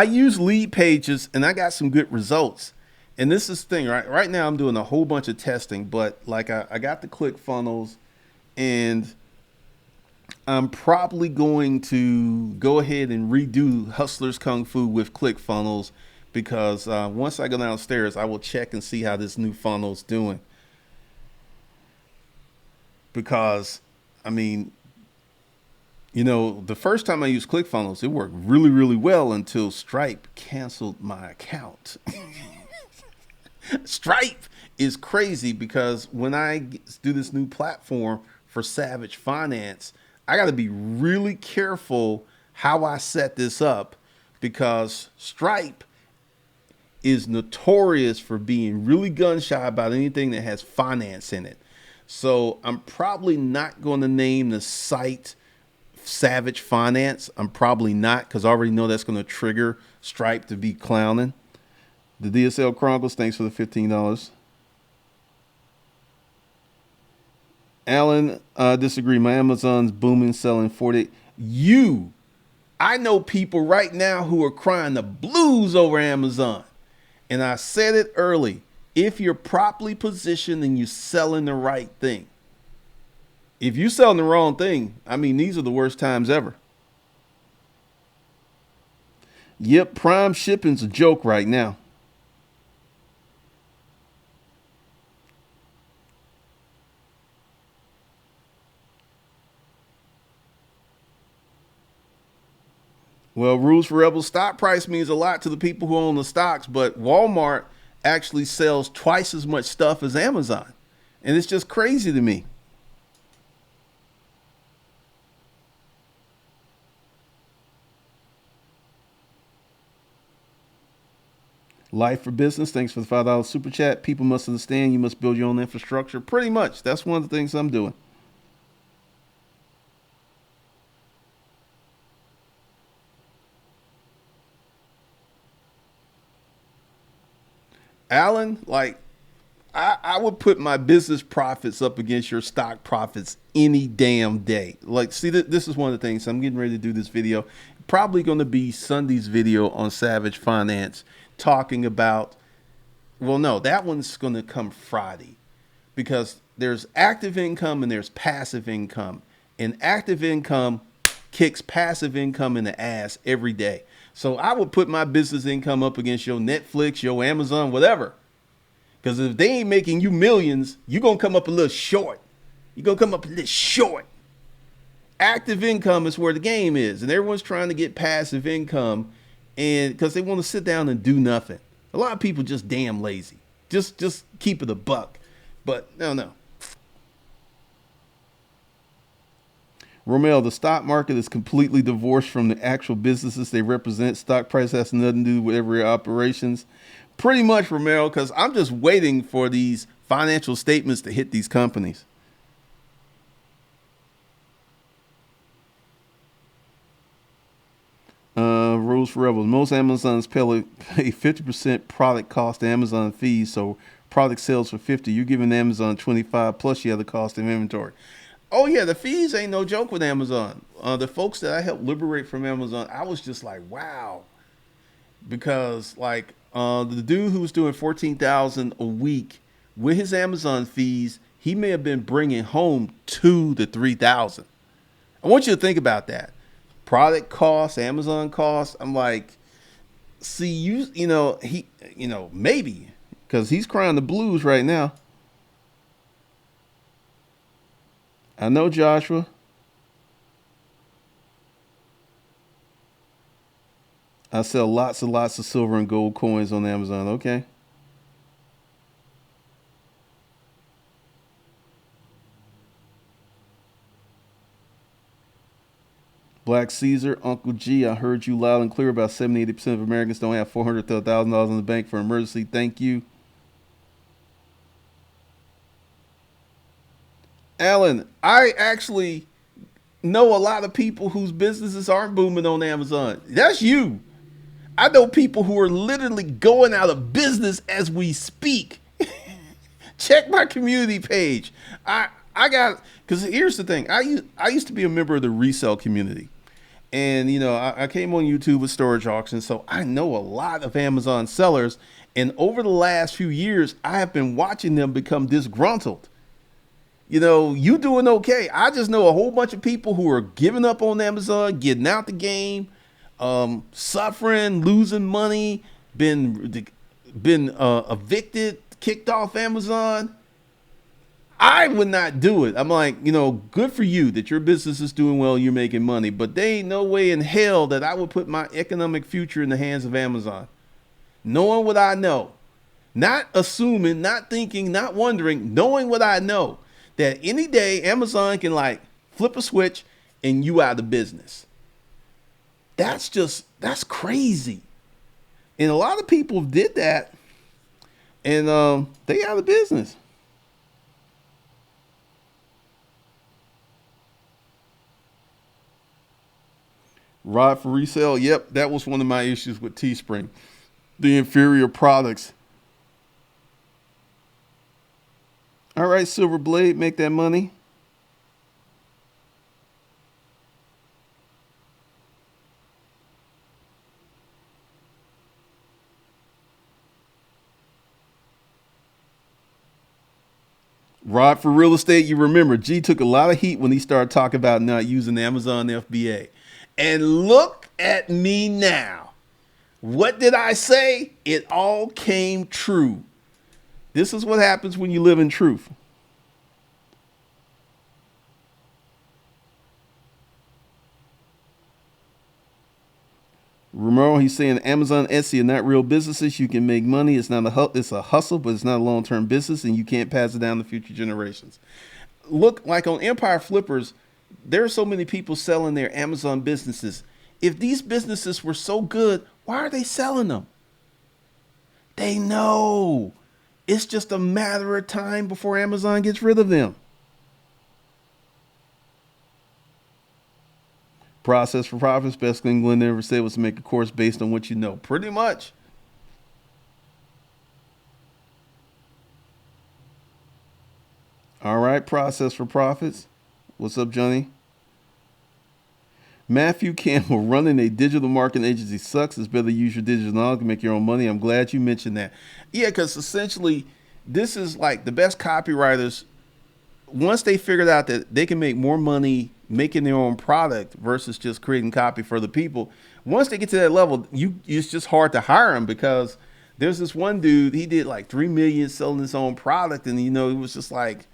use lead pages and I got some good results. And this is the thing, right? Right now I'm doing a whole bunch of testing, but I got the ClickFunnels And I'm probably going to go ahead and redo Hustler's Kung Fu with ClickFunnels because once I go downstairs, I will check and see how this new funnel's doing. Because, I mean, the first time I used ClickFunnels, it worked really, really well until Stripe canceled my account. Stripe is crazy because when I do this new platform for Savage Finance, I got to be really careful how I set this up because Stripe is notorious for being really gun shy about anything that has finance in it. So I'm probably not going to name the site Savage Finance. I'm probably not because I already know that's going to trigger Stripe to be clowning. The DSL Chronicles, thanks for the $15. Alan, disagree. My Amazon's booming, selling 40. I know people right now who are crying the blues over Amazon. And I said it early. If you're properly positioned and you're selling the right thing. If you're selling the wrong thing, I mean, these are the worst times ever. Yep, Prime shipping's a joke right now. Well, rules for Rebels stock price means a lot to the people who own the stocks, but Walmart actually sells twice as much stuff as Amazon. And it's just crazy to me. Life for Business, thanks for the $5 super chat. People must understand you must build your own infrastructure. Pretty much. That's one of the things I'm doing. Alan, I would put my business profits up against your stock profits any damn day. See, this is one of the things. I'm getting ready to do this video. Probably going to be Sunday's video on Savage Finance talking about, well, no, that one's going to come Friday because there's active income and there's passive income. And active income kicks passive income in the ass every day. So I would put my business income up against your Netflix, your Amazon, whatever. Because if they ain't making you millions, you're going to come up a little short. You're going to come up a little short. Active income is where the game is. And everyone's trying to get passive income and because they want to sit down and do nothing. A lot of people just damn lazy. Just keep it a buck. But no. Romel, the stock market is completely divorced from the actual businesses they represent. Stock price has nothing to do with every operations. Pretty much, Romel, because I'm just waiting for these financial statements to hit these companies. Rules for Rebels. Most Amazons pay 50% product cost to Amazon fees, so product sales for 50. You're giving Amazon 25 plus you have the cost of inventory. Oh yeah, the fees ain't no joke with Amazon. The folks that I helped liberate from Amazon, I was just like, wow, because the dude who was doing 14,000 a week with his Amazon fees, he may have been bringing home 2 to 3,000. I want you to think about that. Product costs, Amazon costs. I'm like, see, maybe because he's crying the blues right now. I know, Joshua. I sell lots and lots of silver and gold coins on Amazon. Okay. Black Caesar, Uncle G, I heard you loud and clear. About 70-80% of Americans don't have $400 to $1,000 in the bank for emergency. Thank you. Alan, I actually know a lot of people whose businesses aren't booming on Amazon. That's you. I know people who are literally going out of business as we speak. Check my community page. Because here's the thing. I used to be a member of the resale community. And, I came on YouTube with storage auctions, so I know a lot of Amazon sellers. And over the last few years, I have been watching them become disgruntled. You doing okay. I just know a whole bunch of people who are giving up on Amazon, getting out the game, suffering, losing money, been evicted, kicked off Amazon. I would not do it. I'm like, good for you that your business is doing well, you're making money, but there ain't no way in hell that I would put my economic future in the hands of Amazon. Knowing what I know, not assuming, not thinking, not wondering, knowing what I know, that any day Amazon can like flip a switch and you out of business. That's crazy. And a lot of people did that and they out of business. Rod for resale. Yep, that was one of my issues with Teespring. The inferior products. All right, Silver Blade, make that money. Rod for real estate, you remember, G took a lot of heat when he started talking about not using Amazon FBA. And look at me now. What did I say? It all came true. This is what happens when you live in truth. Romero, he's saying Amazon, Etsy are not real businesses. You can make money. It's a hustle, but it's not a long-term business, and you can't pass it down to future generations. Look, like on Empire Flippers, there are so many people selling their Amazon businesses. If these businesses were so good, why are they selling them? They know. It's just a matter of time before Amazon gets rid of them. Process for profits. Best thing Glenn ever said was to make a course based on what you know. Pretty much. All right, process for profits. What's up, Johnny? Matthew Campbell, running a digital marketing agency sucks. It's better to use your digital knowledge to make your own money. I'm glad you mentioned that. Yeah, because essentially, this is like the best copywriters. Once they figured out that they can make more money making their own product versus just creating copy for the people, once they get to that level, it's just hard to hire them because there's this one dude, he did like 3 million selling his own product, and it was just like,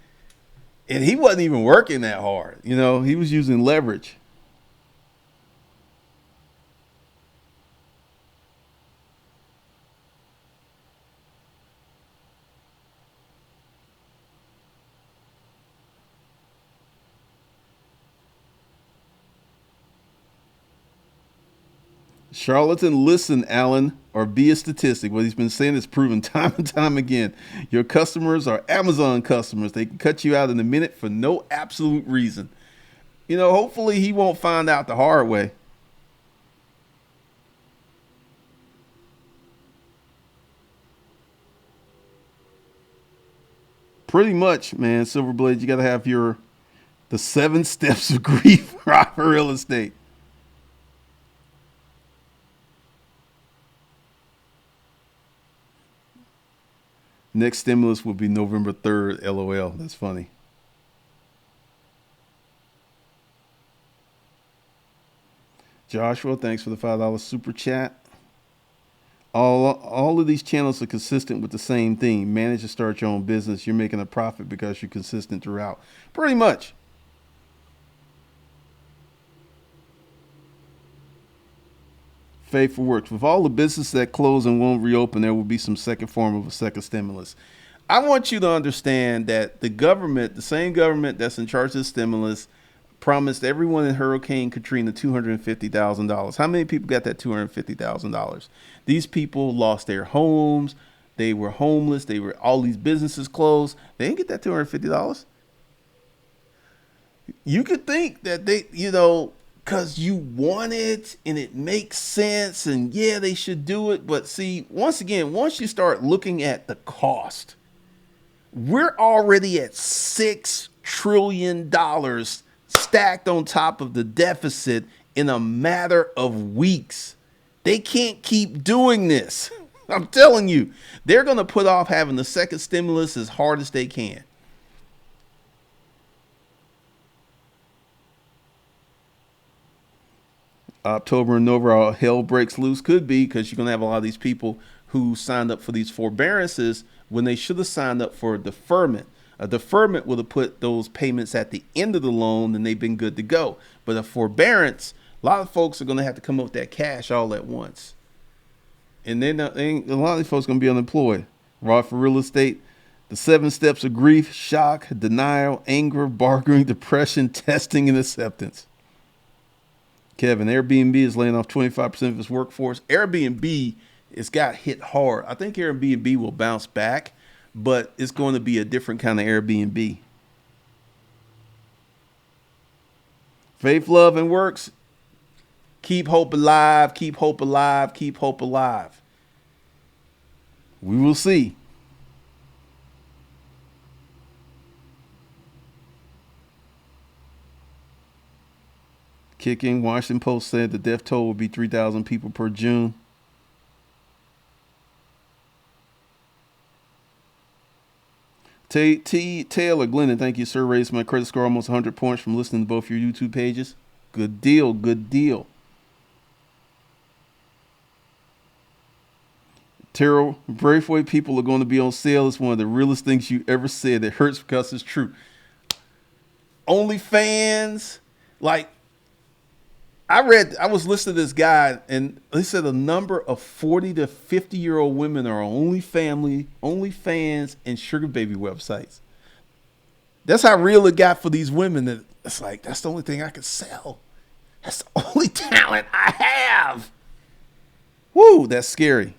and he wasn't even working that hard. He was using leverage. Charlatan, listen, Alan, or be a statistic. What he's been saying is proven time and time again. Your customers are Amazon customers. They can cut you out in a minute for no absolute reason. Hopefully he won't find out the hard way. Pretty much, man. Silverblade, you got to have the 7 steps of grief for real estate. Next stimulus will be November 3rd. LOL. That's funny. Joshua, thanks for the $5 super chat. All of these channels are consistent with the same thing. Manage to start your own business. You're making a profit because you're consistent throughout. Pretty much. Faithful works. With all the business that close and won't reopen, there will be some second form of a second stimulus. I want you to understand that the government, the same government that's in charge of the stimulus, promised everyone in Hurricane Katrina $250,000. How many people got that $250,000? These people lost their homes. They were homeless. All these businesses closed. They didn't get that $250. You could think that because you want it and it makes sense and yeah, they should do it. But see, once again, once you start looking at the cost, we're already at $6 trillion stacked on top of the deficit in a matter of weeks. They can't keep doing this. I'm telling you, they're going to put off having the second stimulus as hard as they can. October and November, all hell breaks loose. Could be because you're going to have a lot of these people who signed up for these forbearances when they should have signed up for a deferment. A deferment would have put those payments at the end of the loan and they've been good to go. But a forbearance, a lot of folks are going to have to come up with that cash all at once. And then a lot of these folks are going to be unemployed. Raw for real estate, the 7 steps of grief: shock, denial, anger, bargaining, depression, testing, and acceptance. Kevin, Airbnb is laying off 25% of its workforce. Airbnb has got hit hard. I think Airbnb will bounce back, but it's going to be a different kind of Airbnb. Faith, love, and works. Keep hope alive, keep hope alive, keep hope alive. We will see. Kicking. Washington Post said the death toll will be 3,000 people per June. Taylor Glennon, thank you, sir. Raised my credit score almost 100 points from listening to both your YouTube pages. Good deal, good deal. Terrell Braithwaite, people are going to be on sale. It's one of the realest things you ever said. It hurts because it's true. OnlyFans, like, I was listening to this guy, and he said a number of 40 to 50-year-old women are on OnlyFans, and sugar baby websites. That's how real it got for these women. That it's like, that's the only thing I could sell. That's the only talent I have. Woo, that's scary.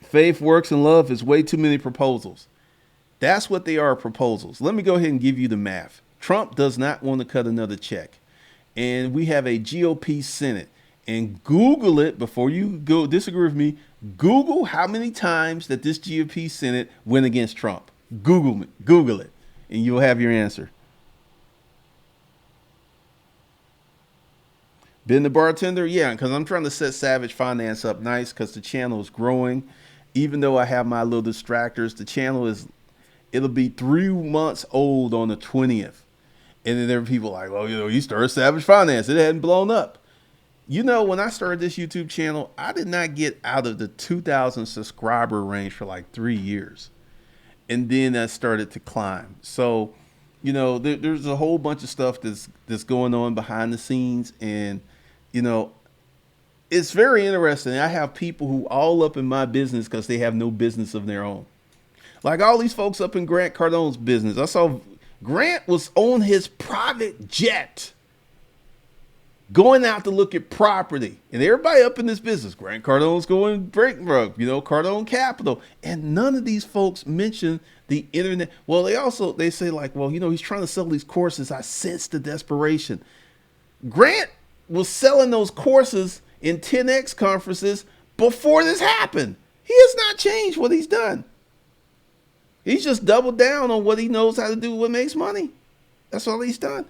Faith, works, and love is way too many proposals. That's what they are, proposals. Let me go ahead and give you the math. Trump does not want to cut another check. And we have a GOP Senate. And Google it before you go disagree with me. Google how many times that this GOP Senate went against Trump. Google it, and you'll have your answer. Been the bartender? Yeah, because I'm trying to set Savage Finance up nice because the channel is growing. Even though I have my little distractors, the channel it'll be 3 months old on the 20th. And then there are people like, well, you started Savage Finance. It hadn't blown up. When I started this YouTube channel, I did not get out of the 2,000 subscriber range for like 3 years. And then that started to climb. So, there's a whole bunch of stuff that's going on behind the scenes. And, it's very interesting. I have people who all up in my business because they have no business of their own. Like all these folks up in Grant Cardone's business. I saw Grant was on his private jet going out to look at property. And everybody up in this business, Grant Cardone's going bankrupt, Cardone Capital. And none of these folks mention the internet. Well, they say like, well, he's trying to sell these courses. I sense the desperation. Grant was selling those courses in 10X conferences before this happened. He has not changed what he's done. He's just doubled down on what he knows how to do, what makes money. That's all he's done.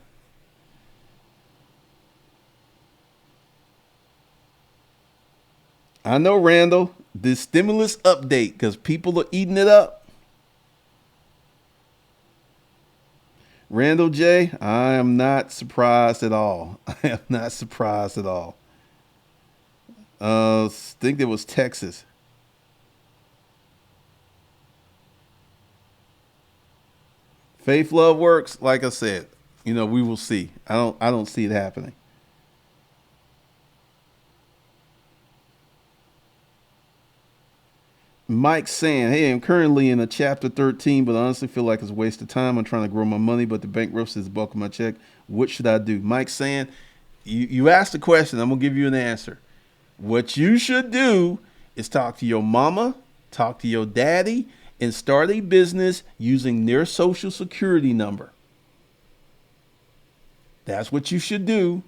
I know, Randall, the stimulus update, because people are eating it up. Randall J., I am not surprised at all. I am not surprised at all. I think it was Texas. Faith, love, works. Like I said, we will see. I don't see it happening. Mike saying, hey, I'm currently in a chapter 13, but I honestly feel like it's a waste of time. I'm trying to grow my money, but the bankruptcy is the bulk of my check. What should I do? Mike saying, you asked the question. I'm going to give you an answer. What you should do is talk to your mama, talk to your daddy, and start a business using their social security number. That's what you should do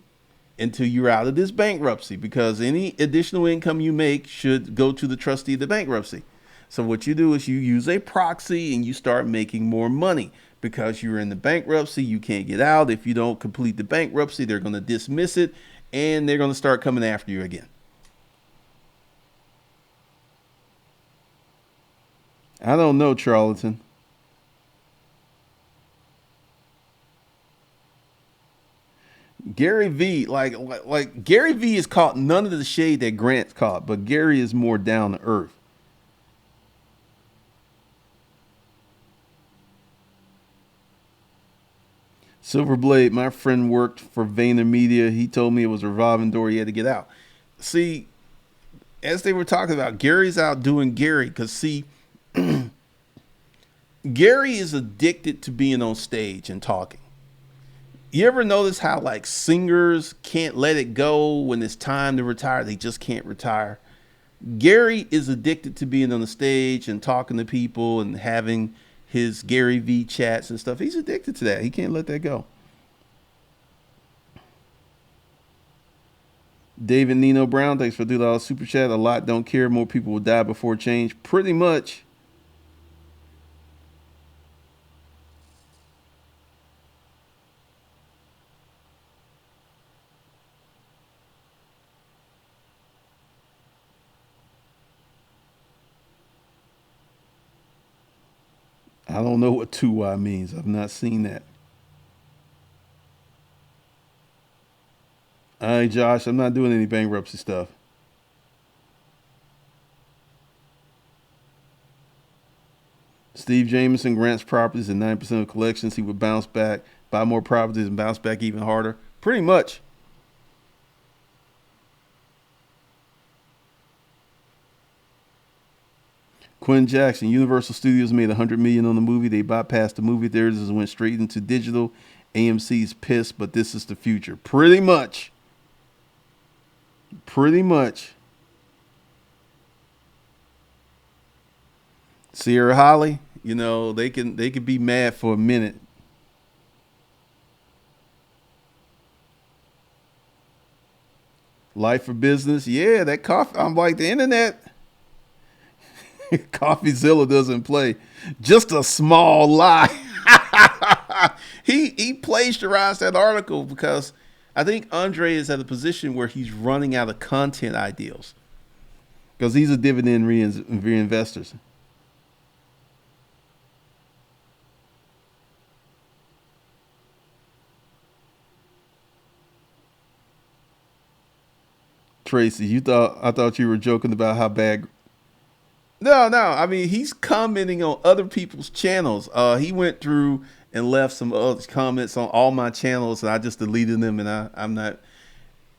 until you're out of this bankruptcy, because any additional income you make should go to the trustee of the bankruptcy. So what you do is you use a proxy and you start making more money. Because you're in the bankruptcy, you can't get out. If you don't complete the bankruptcy, they're going to dismiss it and they're going to start coming after you again. I don't know, charlatan. Gary V, like Gary V is caught none of the shade that Grant's caught, but Gary is more down to earth. Silverblade, my friend worked for VaynerMedia. He told me it was a revolving door. He had to get out. See, as they were talking about, Gary's out doing Gary because see, Gary is addicted to being on stage and talking. You ever notice how like singers can't let it go when it's time to retire? They just can't retire. Gary is addicted to being on the stage and talking to people and having his Gary V chats and stuff. He's addicted to that. He can't let that go. David Nino Brown, thanks for the super chat. A lot don't care. More people will die before change. Pretty much. I don't know what 2Y means. I've not seen that. All right, Josh, I'm not doing any bankruptcy stuff. Steve Jameson grants properties at 9% of collections. He would bounce back, buy more properties, and bounce back even harder. Pretty much. Quinn Jackson, Universal Studios made $100 million on the movie. They bypassed the movie theaters and went straight into digital. AMC's pissed, but this is the future. Pretty much. Pretty much. Sierra Holly, you know, they could be mad for a minute. Life for business, yeah, that coffee. I'm like the internet. CoffeeZilla doesn't play. Just a small lie. he plagiarized that article because I think Andre is at a position where he's running out of content ideals because he's a dividend reinvestor. Tracy, I thought you were joking about how bad. No, no. I mean, he's commenting on other people's channels. He went through and left some other comments on all my channels, and I just deleted them. And I'm not.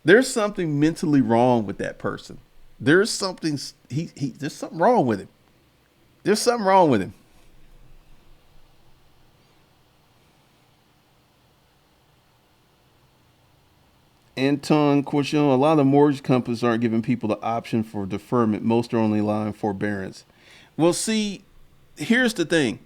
There's something mentally wrong with that person. There's something. There's something wrong with him. There's something wrong with him. Anton Corchon, a lot of mortgage companies aren't giving people the option for deferment. Most are only allowing forbearance. Well, see, here's the thing.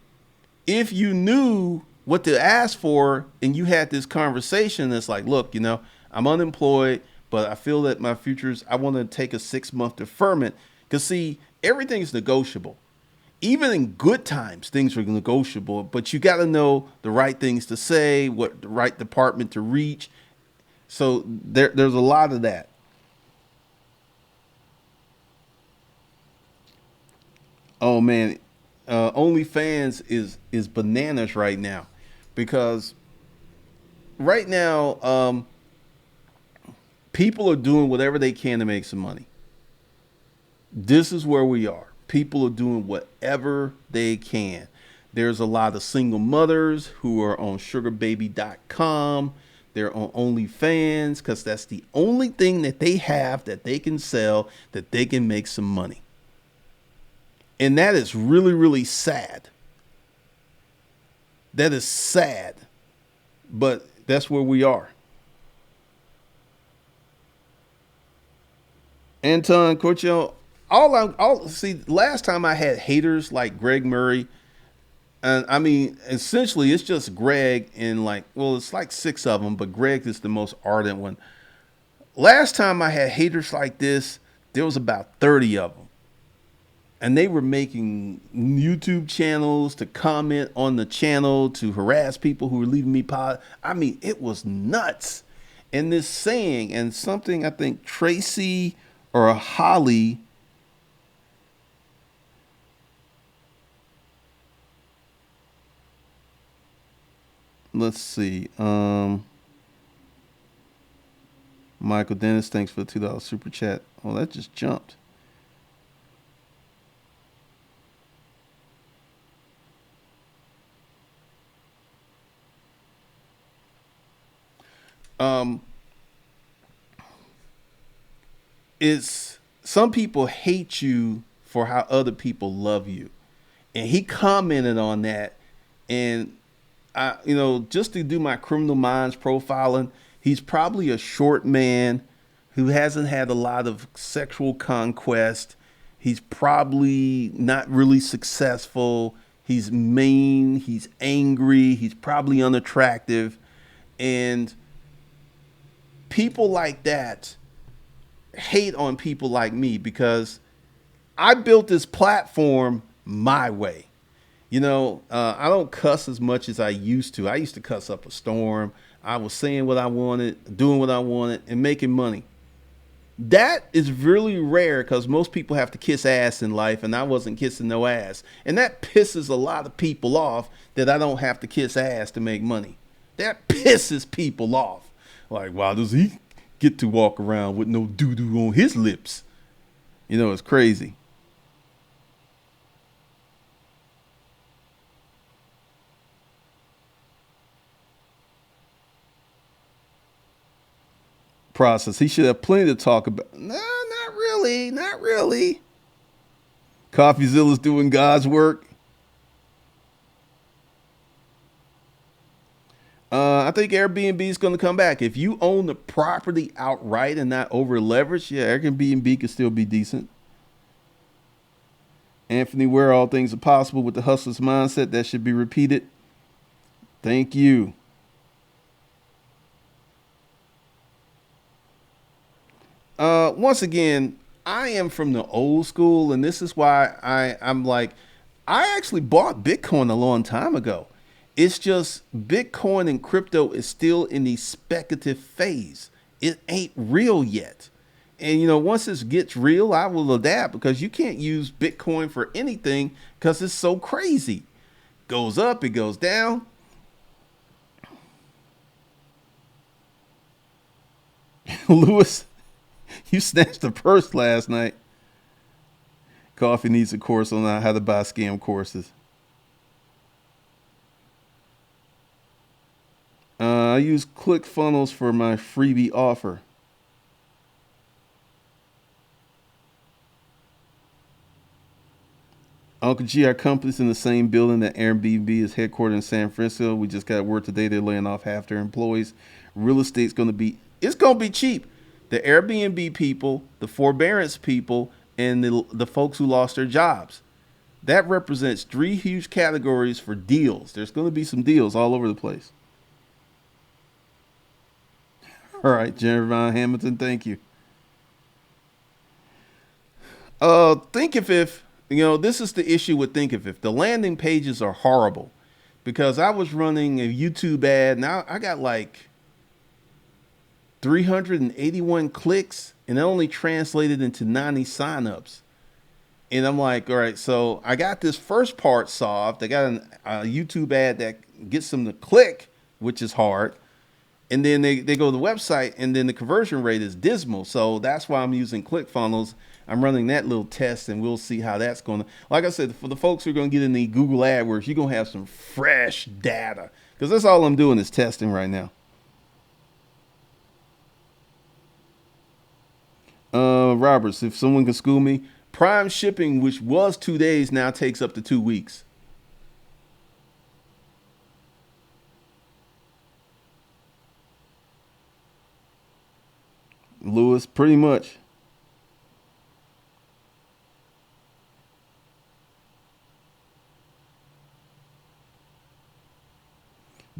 If you knew what to ask for and you had this conversation that's like, look, you know, I'm unemployed, but I feel that my futures, I want to take a 6 month deferment. Because, see, everything's negotiable. Even in good times, things are negotiable, but you got to know the right things to say, what the right department to reach. So there's a lot of that. Oh man, OnlyFans is bananas right now, because right now people are doing whatever they can to make some money. This is where we are. People are doing whatever they can. There's a lot of single mothers who are on sugarbaby.com. They're on OnlyFans because that's the only thing that they have that they can sell, that they can make some money. And that is really, really sad. That is sad. But that's where we are. Anton Corchel, all see, last time I had haters like Greg Murray, and I mean, essentially, it's just Greg and like, well, it's like 6 of them, but Greg is the most ardent one. Last time I had haters like this, there was about 30 of them. And they were making YouTube channels to comment on the channel, to harass people who were leaving me pod. I mean, it was nuts. And this saying, and something I think Tracy or Holly, let's see. Michael Dennis, thanks for the $2 super chat. Well, that just jumped. Um, it's some people hate you for how other people love you, and he commented on that, and just to do my criminal minds profiling, he's probably a short man who hasn't had a lot of sexual conquest. He's probably not really successful. He's mean. He's angry. He's probably unattractive. And people like that hate on people like me because I built this platform my way. I don't cuss as much as I used to. I used to cuss up a storm. I was saying what I wanted, doing what I wanted, and making money. That is really rare because most people have to kiss ass in life, and I wasn't kissing no ass. And that pisses a lot of people off that I don't have to kiss ass to make money. That pisses people off. Like, why does he get to walk around with no doo doo on his lips? It's crazy. Process. He should have plenty to talk about. No, not really. Not really. CoffeeZilla's doing God's work. I think Airbnb is going to come back. If you own the property outright and not over leveraged, yeah, Airbnb can still be decent. Anthony, where all things are possible with the hustler's mindset, that should be repeated. Thank you. Once again, I am from the old school, and this is why I'm like, I actually bought Bitcoin a long time ago. It's just Bitcoin and crypto is still in the speculative phase. It ain't real yet. And once this gets real, I will adapt because you can't use Bitcoin for anything because it's so crazy. Goes up, it goes down. Lewis, you snatched the purse last night. Coffee needs a course on how to buy scam courses. I use ClickFunnels for my freebie offer. Uncle G, our company's in the same building that Airbnb is headquartered in San Francisco. We just got word today they're laying off half their employees. Real estate's it's going to be cheap. The Airbnb people, the forbearance people, and the folks who lost their jobs. That represents three huge categories for deals. There's going to be some deals all over the place. All right, Jennifer Von Hamilton, thank you. Think if this is the issue with Think if the landing pages are horrible because I was running a YouTube ad and I got like 381 clicks and it only translated into 90 signups. And I'm like, all right, so I got this first part solved. I got a YouTube ad that gets them to click, which is hard. And then they go to the website and then the conversion rate is dismal. So that's why I'm using ClickFunnels. I'm running that little test and we'll see how that's going to, like I said, for the folks who are going to get in the Google AdWords, you're going to have some fresh data because that's all I'm doing is testing right now. Roberts, if someone can school me, Prime shipping, which was 2 days, now takes up to 2 weeks. Lewis, pretty much.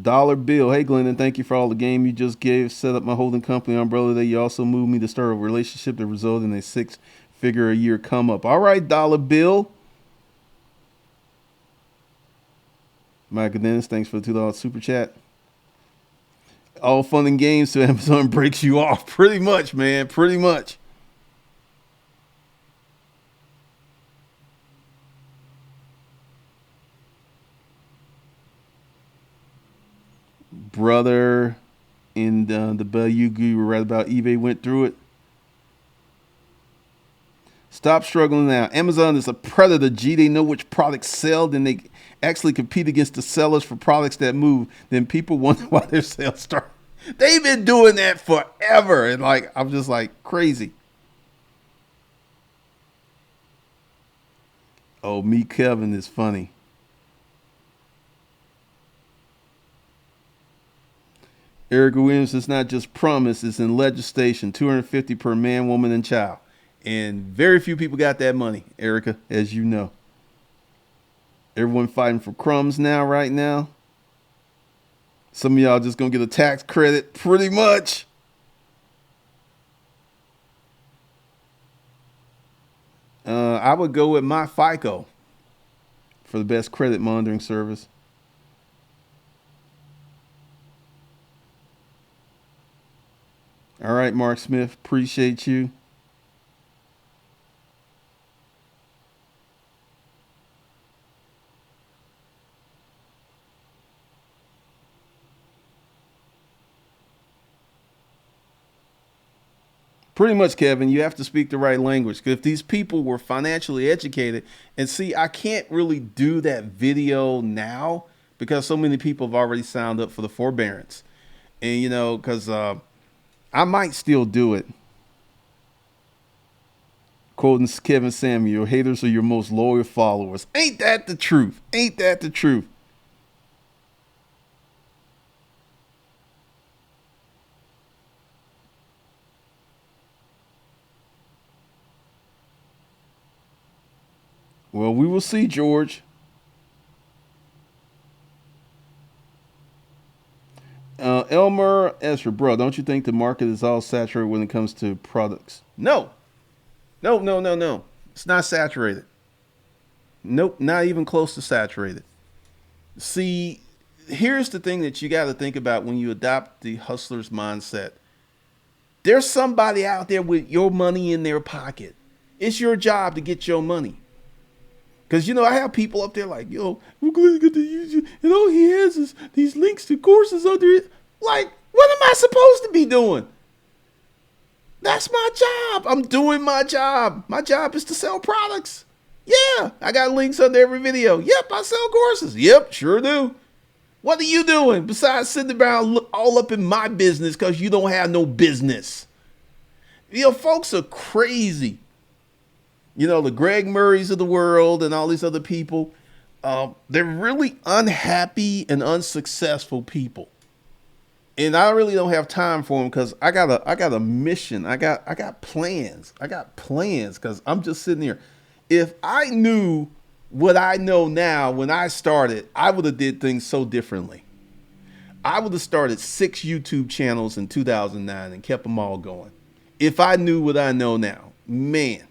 Dollar Bill. Hey, Glennon, thank you for all the game you just gave. Set up my holding company umbrella that you also moved me to start a relationship that resulted in a 6-figure a year come up. All right, Dollar Bill. Michael Dennis, thanks for the $2 super chat. All fun and games so Amazon breaks you off. Pretty much, man. Pretty much. Brother And the Bayou you were right about eBay went through it. Stop struggling now. Amazon is a predator, G. They know which products sell, then they actually compete against the sellers for products that move. Then people wonder why their sales start. They've been doing that forever. And like, I'm just like crazy. Oh, me, Kevin is funny. Erica Williams, it's not just promise, it's in legislation. 250 per man, woman, and child. And very few people got that money, Erica, as you know. Everyone fighting for crumbs now, right now. Some of y'all just gonna get a tax credit, pretty much. I would go with my FICO for the best credit monitoring service. All right, Mark Smith, appreciate you. Pretty much, Kevin, you have to speak the right language. Because if these people were financially educated, and see, I can't really do that video now because so many people have already signed up for the forbearance. And, you know, because I might still do it. Quoting Kevin Samuel, your haters are your most loyal followers. Ain't that the truth? Ain't that the truth? Well, we will see, George. Elmer Escher, bro, don't you think the market is all saturated when it comes to products? No, no, no, no, no. It's not saturated. Nope, not even close to saturated. See, here's the thing that you got to think about when you adopt the hustler's mindset. There's somebody out there with your money in their pocket. It's your job to get your money. Because, you know, I have people up there like, yo, we're going to get to use you. And all he has is these links to courses under it. Like, what am I supposed to be doing? That's my job. I'm doing my job. My job is to sell products. Yeah, I got links under every video. Yep, I sell courses. Yep, sure do. What are you doing besides sitting around all up in my business because you don't have no business? You know, folks are crazy. You know, the Greg Murrays of the world and all these other people, they're really unhappy and unsuccessful people. And I really don't have time for them because I got a mission. I got plans. I got plans because I'm just sitting here. If I knew what I know now when I started, I would have did things so differently. I would have started 6 YouTube channels in 2009 and kept them all going. If I knew what I know now, man.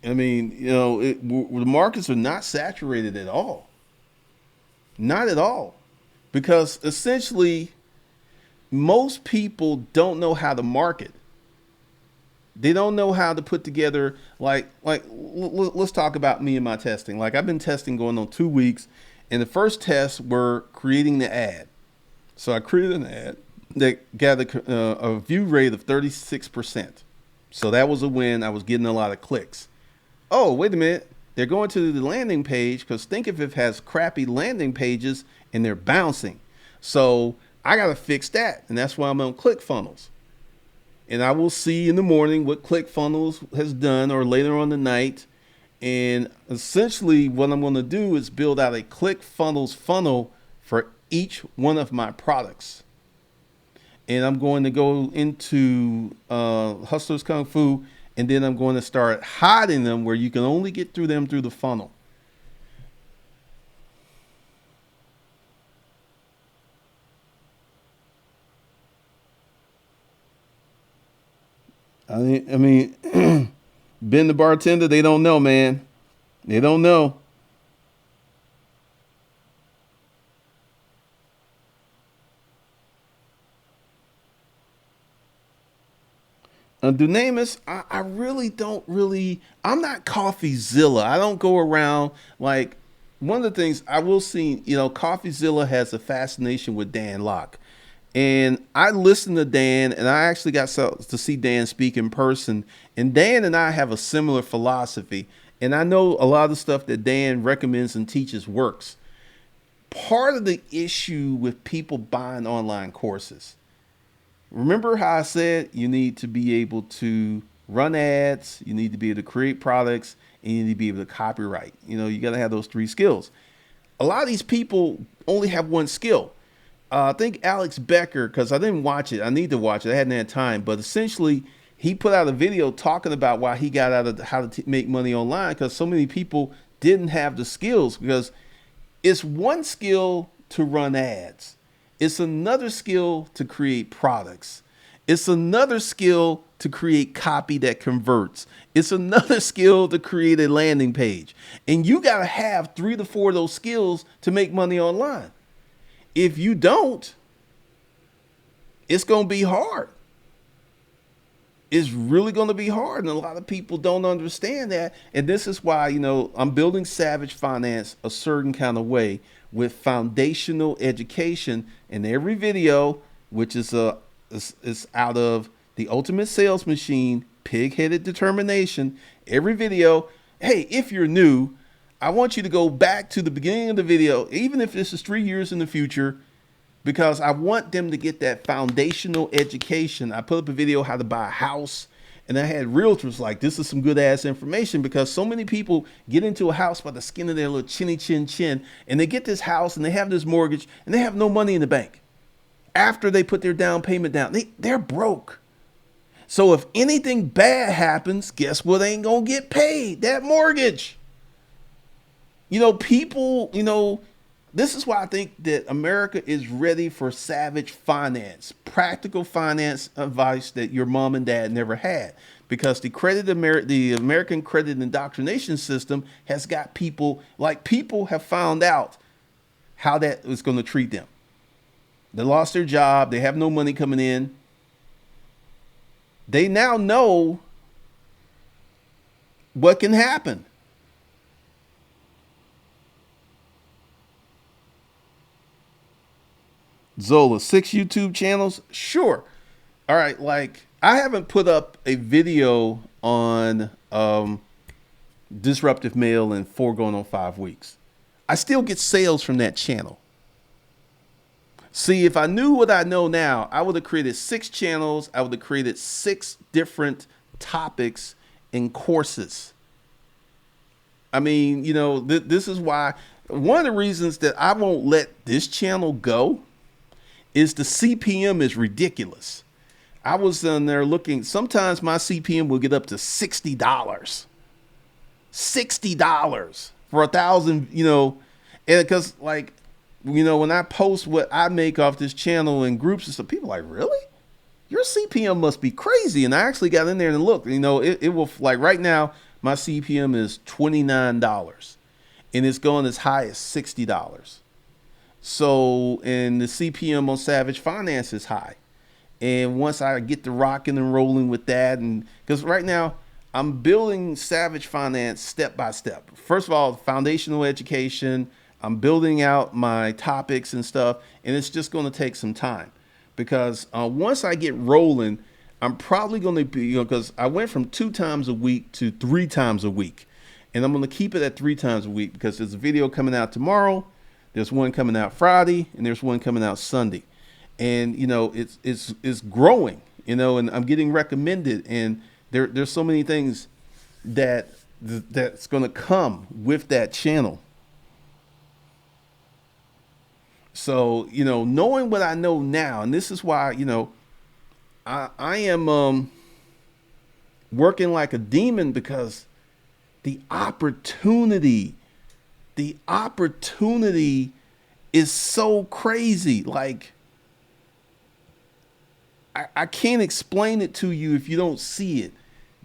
I mean, you know, the markets are not saturated at all. Not at all. Because essentially, most people don't know how to market. They don't know how to put together, let's talk about me and my testing. Like, I've been testing going on 2 weeks, and the first tests were creating the ad. So I created an ad that got a view rate of 36%. So that was a win. I was getting a lot of clicks. Oh, wait a minute. They're going to the landing page because think if it has crappy landing pages and they're bouncing. So I got to fix that. And that's why I'm on ClickFunnels. And I will see in the morning what ClickFunnels has done or later on the night. And essentially what I'm going to do is build out a ClickFunnels funnel for each one of my products. And I'm going to go into Hustlers Kung Fu, and then I'm going to start hiding them where you can only get through them through the funnel. I mean, Ben the bartender, they don't know, man. They don't know. Dunamis, I really don't really. I'm not CoffeeZilla. I don't go around like one of the things I will see, CoffeeZilla has a fascination with Dan Locke. And I listened to Dan, and I actually got to see Dan speak in person. And Dan and I have a similar philosophy. And I know a lot of the stuff that Dan recommends and teaches works. Part of the issue with people buying online courses, remember how I said you need to be able to run ads, you need to be able to create products, and you need to be able to copyright. You got to have those three skills. A lot of these people only have one skill. I think Alex Becker, because I didn't watch it. I need to watch it. I hadn't had time. But essentially, he put out a video talking about why he got out of how to make money online, because so many people didn't have the skills. Because it's one skill to run ads. It's another skill to create products. It's another skill to create copy that converts. It's another skill to create a landing page. And you got to have 3 to 4 of those skills to make money online. If you don't, it's going to be hard. It's really going to be hard. And a lot of people don't understand that. And this is why, I'm building Savage Finance a certain kind of way with foundational education in every video, which is out of The Ultimate Sales Machine, Pig-Headed Determination. Every video, hey, if you're new, I want you to go back to the beginning of the video, even if this is 3 years in the future, because I want them to get that foundational education. I put up a video how to buy a house, and I had realtors like, this is some good ass information, because so many people get into a house by the skin of their little chinny chin, and they get this house and they have this mortgage and they have no money in the bank. After they put their down payment down, they're broke. So if anything bad happens, guess what ain't gonna get paid? That mortgage. People, this is why I think that America is ready for savage finance, practical finance advice that your mom and dad never had, because the American credit indoctrination system has got people have found out how that is going to treat them. They lost their job. They have no money coming in. They now know what can happen. Zola, 6 YouTube channels? Sure. All right, I haven't put up a video on disruptive mail in 4 going on 5 weeks. I still get sales from that channel. See, if I knew what I know now, I would have created 6 channels. I would have created 6 different topics and courses. I mean, this is why one of the reasons that I won't let this channel go is the CPM is ridiculous. I was on there looking, sometimes my CPM will get up to $60. $60 for 1,000, and because when I post what I make off this channel in groups and stuff, people are like, really? Your CPM must be crazy. And I actually got in there and looked, it will, right now, my CPM is $29 and it's going as high as $60. So, and the CPM on Savage Finance is high. And once I get to rocking and rolling with that, and because right now I'm building Savage Finance step by step. First of all, foundational education. I'm building out my topics and stuff, and it's just going to take some time, because once I get rolling, I'm probably going to be, because I went from 2 times a week to 3 times a week, and I'm going to keep it at 3 times a week, because there's a video coming out tomorrow. There's one coming out Friday, and there's one coming out Sunday. And, it's growing, and I'm getting recommended. And there's so many things that's going to come with that channel. So, knowing what I know now, and this is why, I am working like a demon, because the opportunity is so crazy. I can't explain it to you if you don't see it.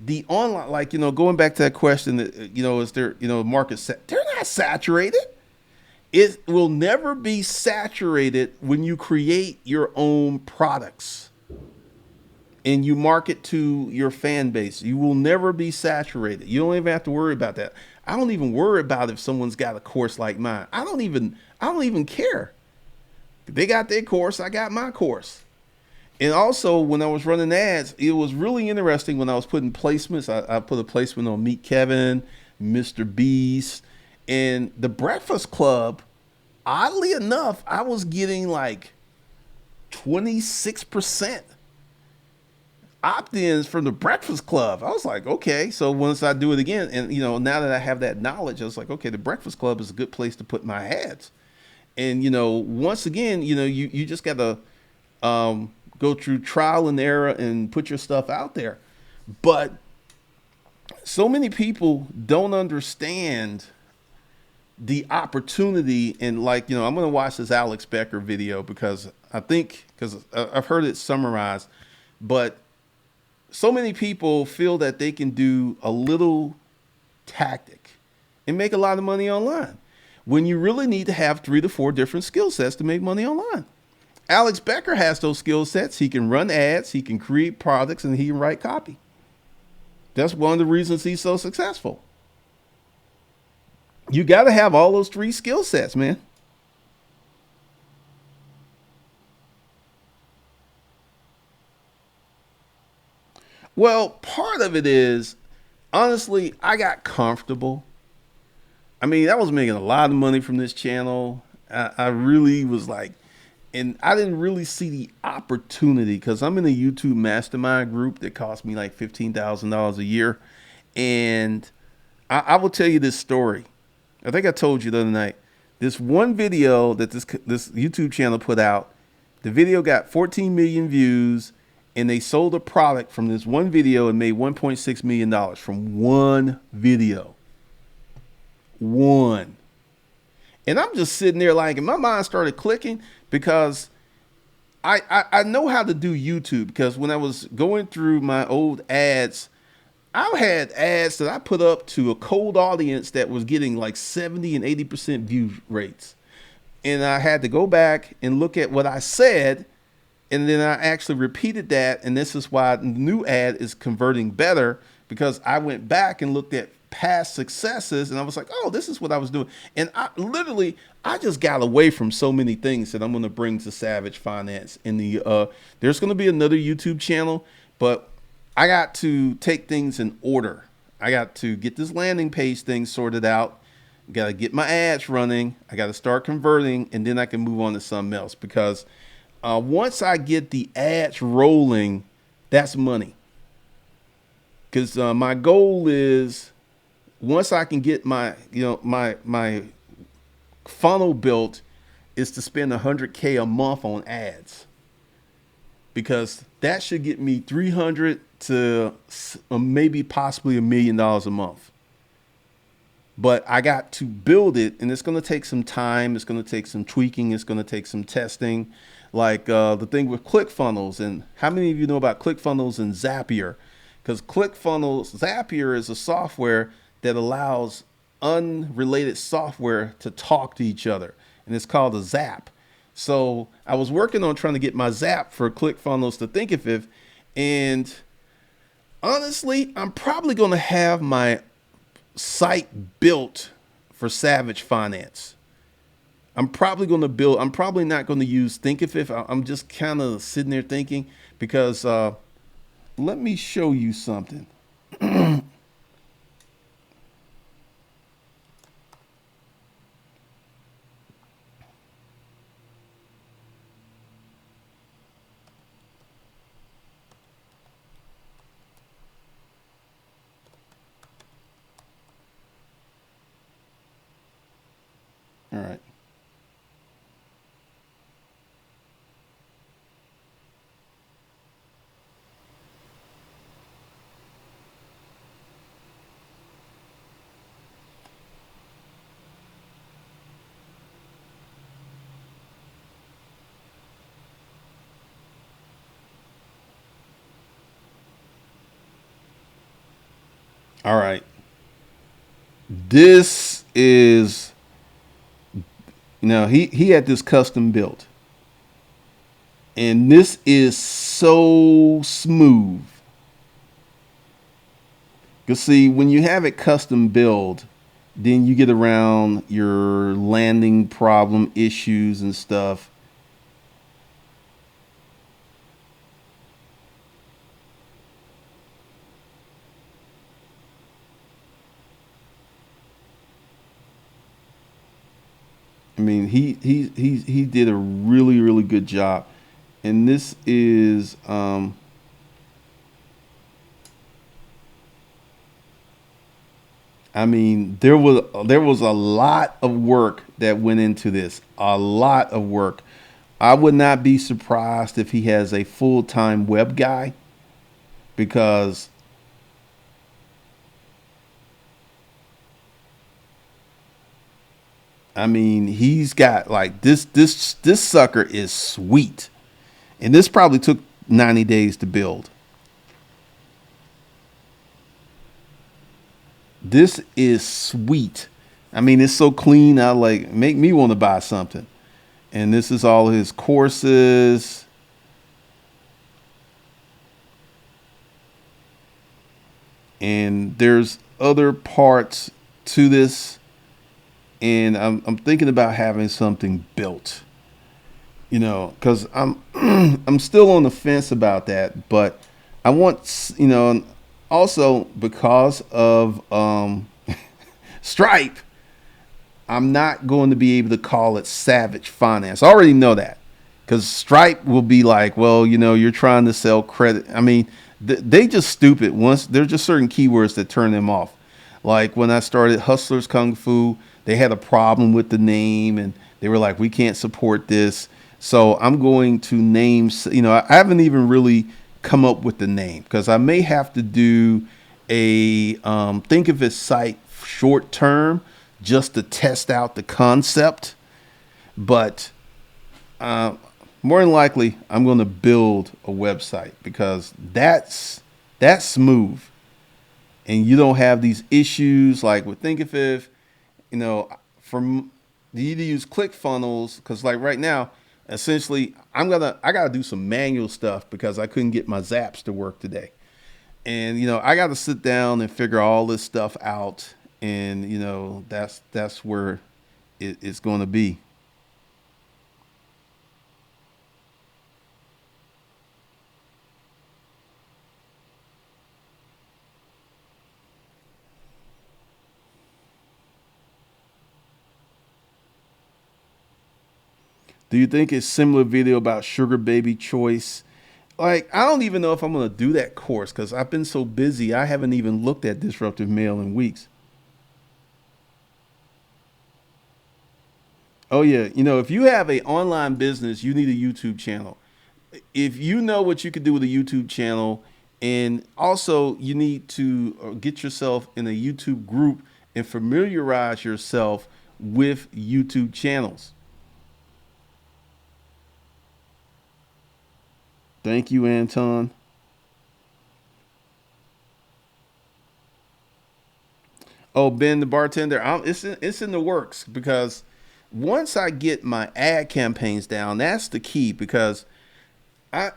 The online, going back to that question that, is there, market they're not saturated. It will never be saturated when you create your own products. and you market to your fan base. You will never be saturated. You don't even have to worry about that. I don't even worry about if someone's got a course like mine. I don't even care. They got their course, I got my course. And also, when I was running ads, it was really interesting when I was putting placements. I put a placement on Meet Kevin, Mr. Beast, and the Breakfast Club. Oddly enough, I was getting like 26% opt-ins from the Breakfast Club. I was like, okay. So once I do it again, and now that I have that knowledge, I was like, okay, the Breakfast Club is a good place to put my ads. And once again, you just got to go through trial and error and put your stuff out there. But so many people don't understand the opportunity. And I'm going to watch this Alex Becker video because I've heard it summarized, but so many people feel that they can do a little tactic and make a lot of money online when you really need to have 3 to 4 different skill sets to make money online. Alex Becker has those skill sets. He can run ads, he can create products, and he can write copy. That's one of the reasons he's so successful. You got to have all those 3 skill sets, man. Well, part of it is, honestly, I got comfortable. I mean, I was making a lot of money from this channel. I really was like, and I didn't really see the opportunity because I'm in a YouTube mastermind group that cost me like $15,000 a year. And I will tell you this story. I think I told you the other night. This one video that this YouTube channel put out, the video got 14 million views, and they sold a product from this one video and made $1.6 million from one video. One. And I'm just sitting there like, and my mind started clicking because I know how to do YouTube, because when I was going through my old ads, I had ads that I put up to a cold audience that was getting like 70 and 80% view rates. And I had to go back and look at what I said, and then I actually repeated that. And this is why the new ad is converting better, because I went back and looked at past successes, and I was like, oh, this is what I was doing. And I just got away from so many things that I'm going to bring to Savage Finance. In there's going to be another YouTube channel, but I got to take things in order. I got to get this landing page thing sorted out. Got to get my ads running. I got to start converting, and then I can move on to something else, because once I get the ads rolling, that's money. Because my goal is, once I can get my funnel built, is to spend $100K a month on ads, because that should get me 300 to maybe possibly $1 million a month. But I got to build it, and it's going to take some time. It's going to take some tweaking. It's going to take some testing, like the thing with ClickFunnels. And how many of you know about ClickFunnels and Zapier? Because Zapier is a software that allows unrelated software to talk to each other, and it's called a Zap. So I was working on trying to get my Zap for ClickFunnels to Thinkific, and honestly, I'm probably going to have my site built for Savage Finance. I'm probably not going to use Thinkific. I'm just kind of sitting there thinking, because let me show you something. All right. All right. This is, he had this custom built. And this is so smooth. Because see, when you have it custom built, then you get around your landing problem issues and stuff. I mean, he did a really good job, and this is I mean, there was a lot of work that went into this. A lot of work. I would not be surprised if he has a full-time web guy because I mean, he's got like this sucker is sweet. And this probably took 90 days to build. This is sweet. I mean, it's so clean. I like make me want to buy something. And this is all his courses. And there's other parts to this. And I'm thinking about having something built, because I'm still on the fence about that. But I want, also because of Stripe, I'm not going to be able to call it Savage Finance. I already know that because Stripe will be like, well, you're trying to sell credit. I mean, they just stupid. Once there's just certain keywords that turn them off. Like when I started Hustlers Kung Fu, they had a problem with the name and they were like, we can't support this. So I'm going to name, I haven't even really come up with the name because I may have to do a think of it site short term just to test out the concept. But more than likely, I'm going to build a website because that's smooth, and you don't have these issues like with Thinkific. From you need to use ClickFunnels because like right now, essentially, I gotta do some manual stuff because I couldn't get my Zaps to work today, and I got to sit down and figure all this stuff out, and that's where it's going to be. Do you think it's similar video about sugar baby choice? Like, I don't even know if I'm going to do that course because I've been so busy. I haven't even looked at disruptive mail in weeks. Oh yeah, if you have a online business, you need a YouTube channel. If you know what you could do with a YouTube channel, and also you need to get yourself in a YouTube group and familiarize yourself with YouTube channels. Thank you, Anton. Oh, Ben, the bartender, it's in the works because once I get my ad campaigns down, that's the key because I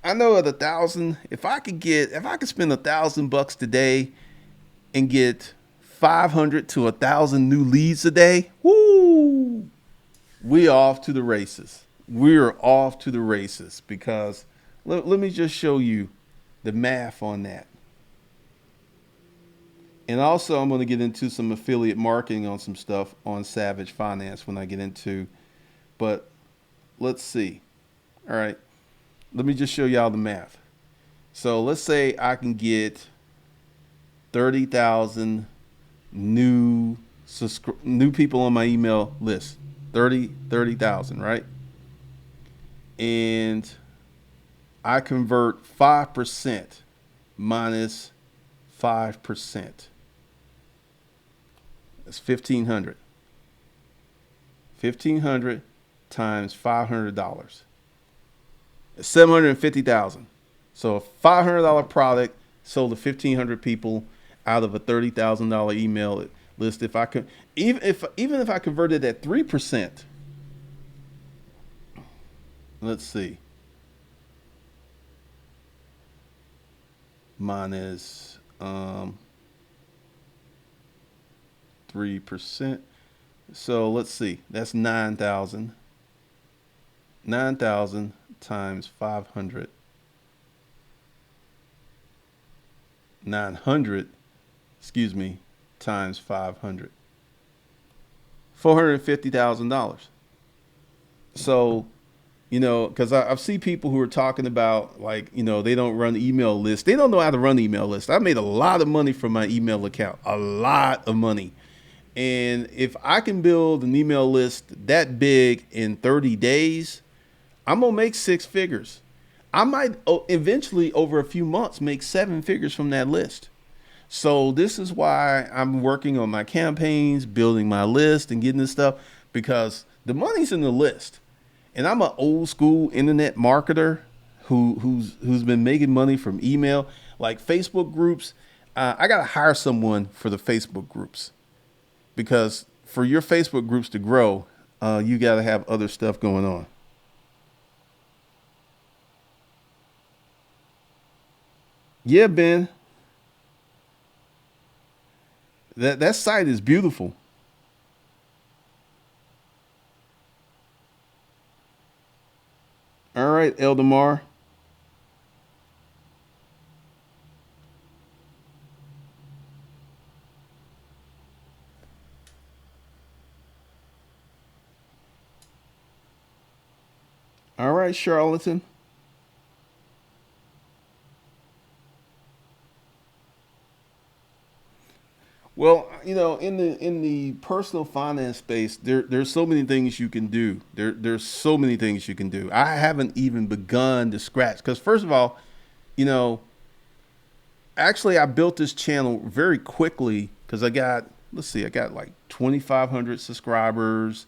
I know at 1,000, if I could spend $1,000 today and get 500 to 1,000 new leads a day, woo, we off to the races. We're off to the races because let me just show you the math on that. And also, I'm going to get into some affiliate marketing on some stuff on Savage Finance when I get into. But let's see. All right. Let me just show y'all the math. So let's say I can get 30,000 new people on my email list. 30,000, right? And I convert 5% minus 5%. That's 1,500. 1,500 times $500. It's 750,000. So a $500 product sold to 1,500 people out of a $30,000 email list. If I could, even if I converted at 3%, Let's see. Minus 3%. So let's see. That's 9,000. 9,000 times 500. 900, excuse me, times 500. $450,000. So, because I've seen people who are talking about, like, they don't run email lists. They don't know how to run email lists. I made a lot of money from my email account, a lot of money. And if I can build an email list that big in 30 days, I'm going to make six figures. I might eventually, over a few months, make seven figures from that list. So this is why I'm working on my campaigns, building my list and getting this stuff, because the money's in the list. And I'm an old school internet marketer who's been making money from email, like Facebook groups. I got to hire someone for the Facebook groups, because for your Facebook groups to grow, you got to have other stuff going on. Yeah, Ben, that site is beautiful. All right, Eldamar. All right, charlatan. Well, in the personal finance space, there's so many things you can do. There's so many things you can do. I haven't even begun to scratch, because first of all, you know, actually I built this channel very quickly because I got, let's see, I got like 2,500 subscribers,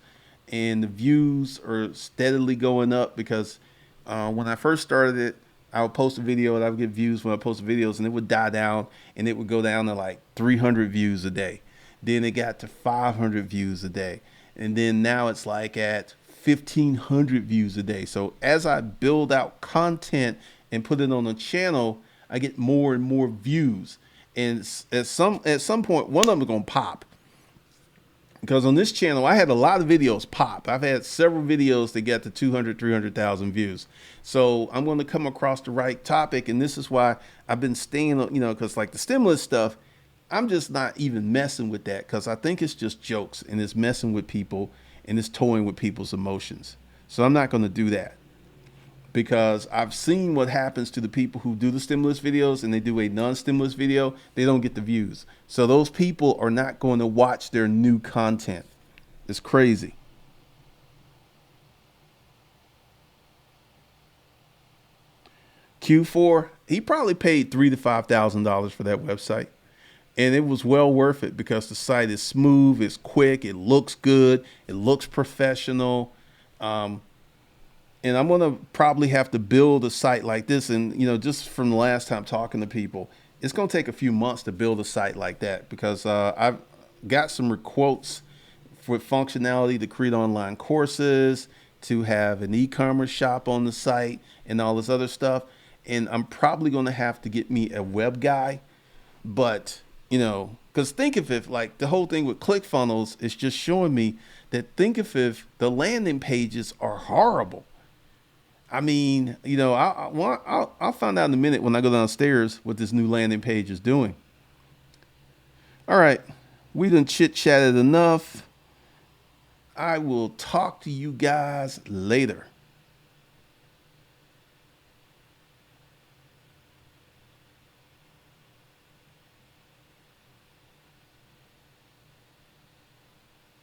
and the views are steadily going up because when I first started it, I would post a video and I would get views when I posted videos, and it would die down and it would go down to like 300 views a day. Then it got to 500 views a day. And then now it's like at 1,500 views a day. So as I build out content and put it on the channel, I get more and more views. And at some point, one of them is gonna pop, because on this channel I had a lot of videos pop. I've had several videos that get to 200, 300,000 views. So I'm going to come across the right topic, and this is why I've been staying, because like the stimulus stuff, I'm just not even messing with that, because I think it's just jokes and it's messing with people and it's toying with people's emotions. So I'm not going to do that, because I've seen what happens to the people who do the stimulus videos and they do a non-stimulus video. They don't get the views. So those people are not going to watch their new content. It's crazy. Q4, he probably paid $3,000 to $5,000 for that website. And it was well worth it, because the site is smooth, it's quick, it looks good, it looks professional. Um, and I'm gonna probably have to build a site like this. And just from the last time talking to people, it's gonna take a few months to build a site like that, because I've got some quotes for functionality to create online courses, to have an e-commerce shop on the site, and all this other stuff. And I'm probably gonna have to get me a web guy, but because think of it, like the whole thing with ClickFunnels is just showing me that, think of if the landing pages are horrible. I mean, I'll find out in a minute when I go downstairs what this new landing page is doing. All right, we done chit chatted enough. I will talk to you guys later.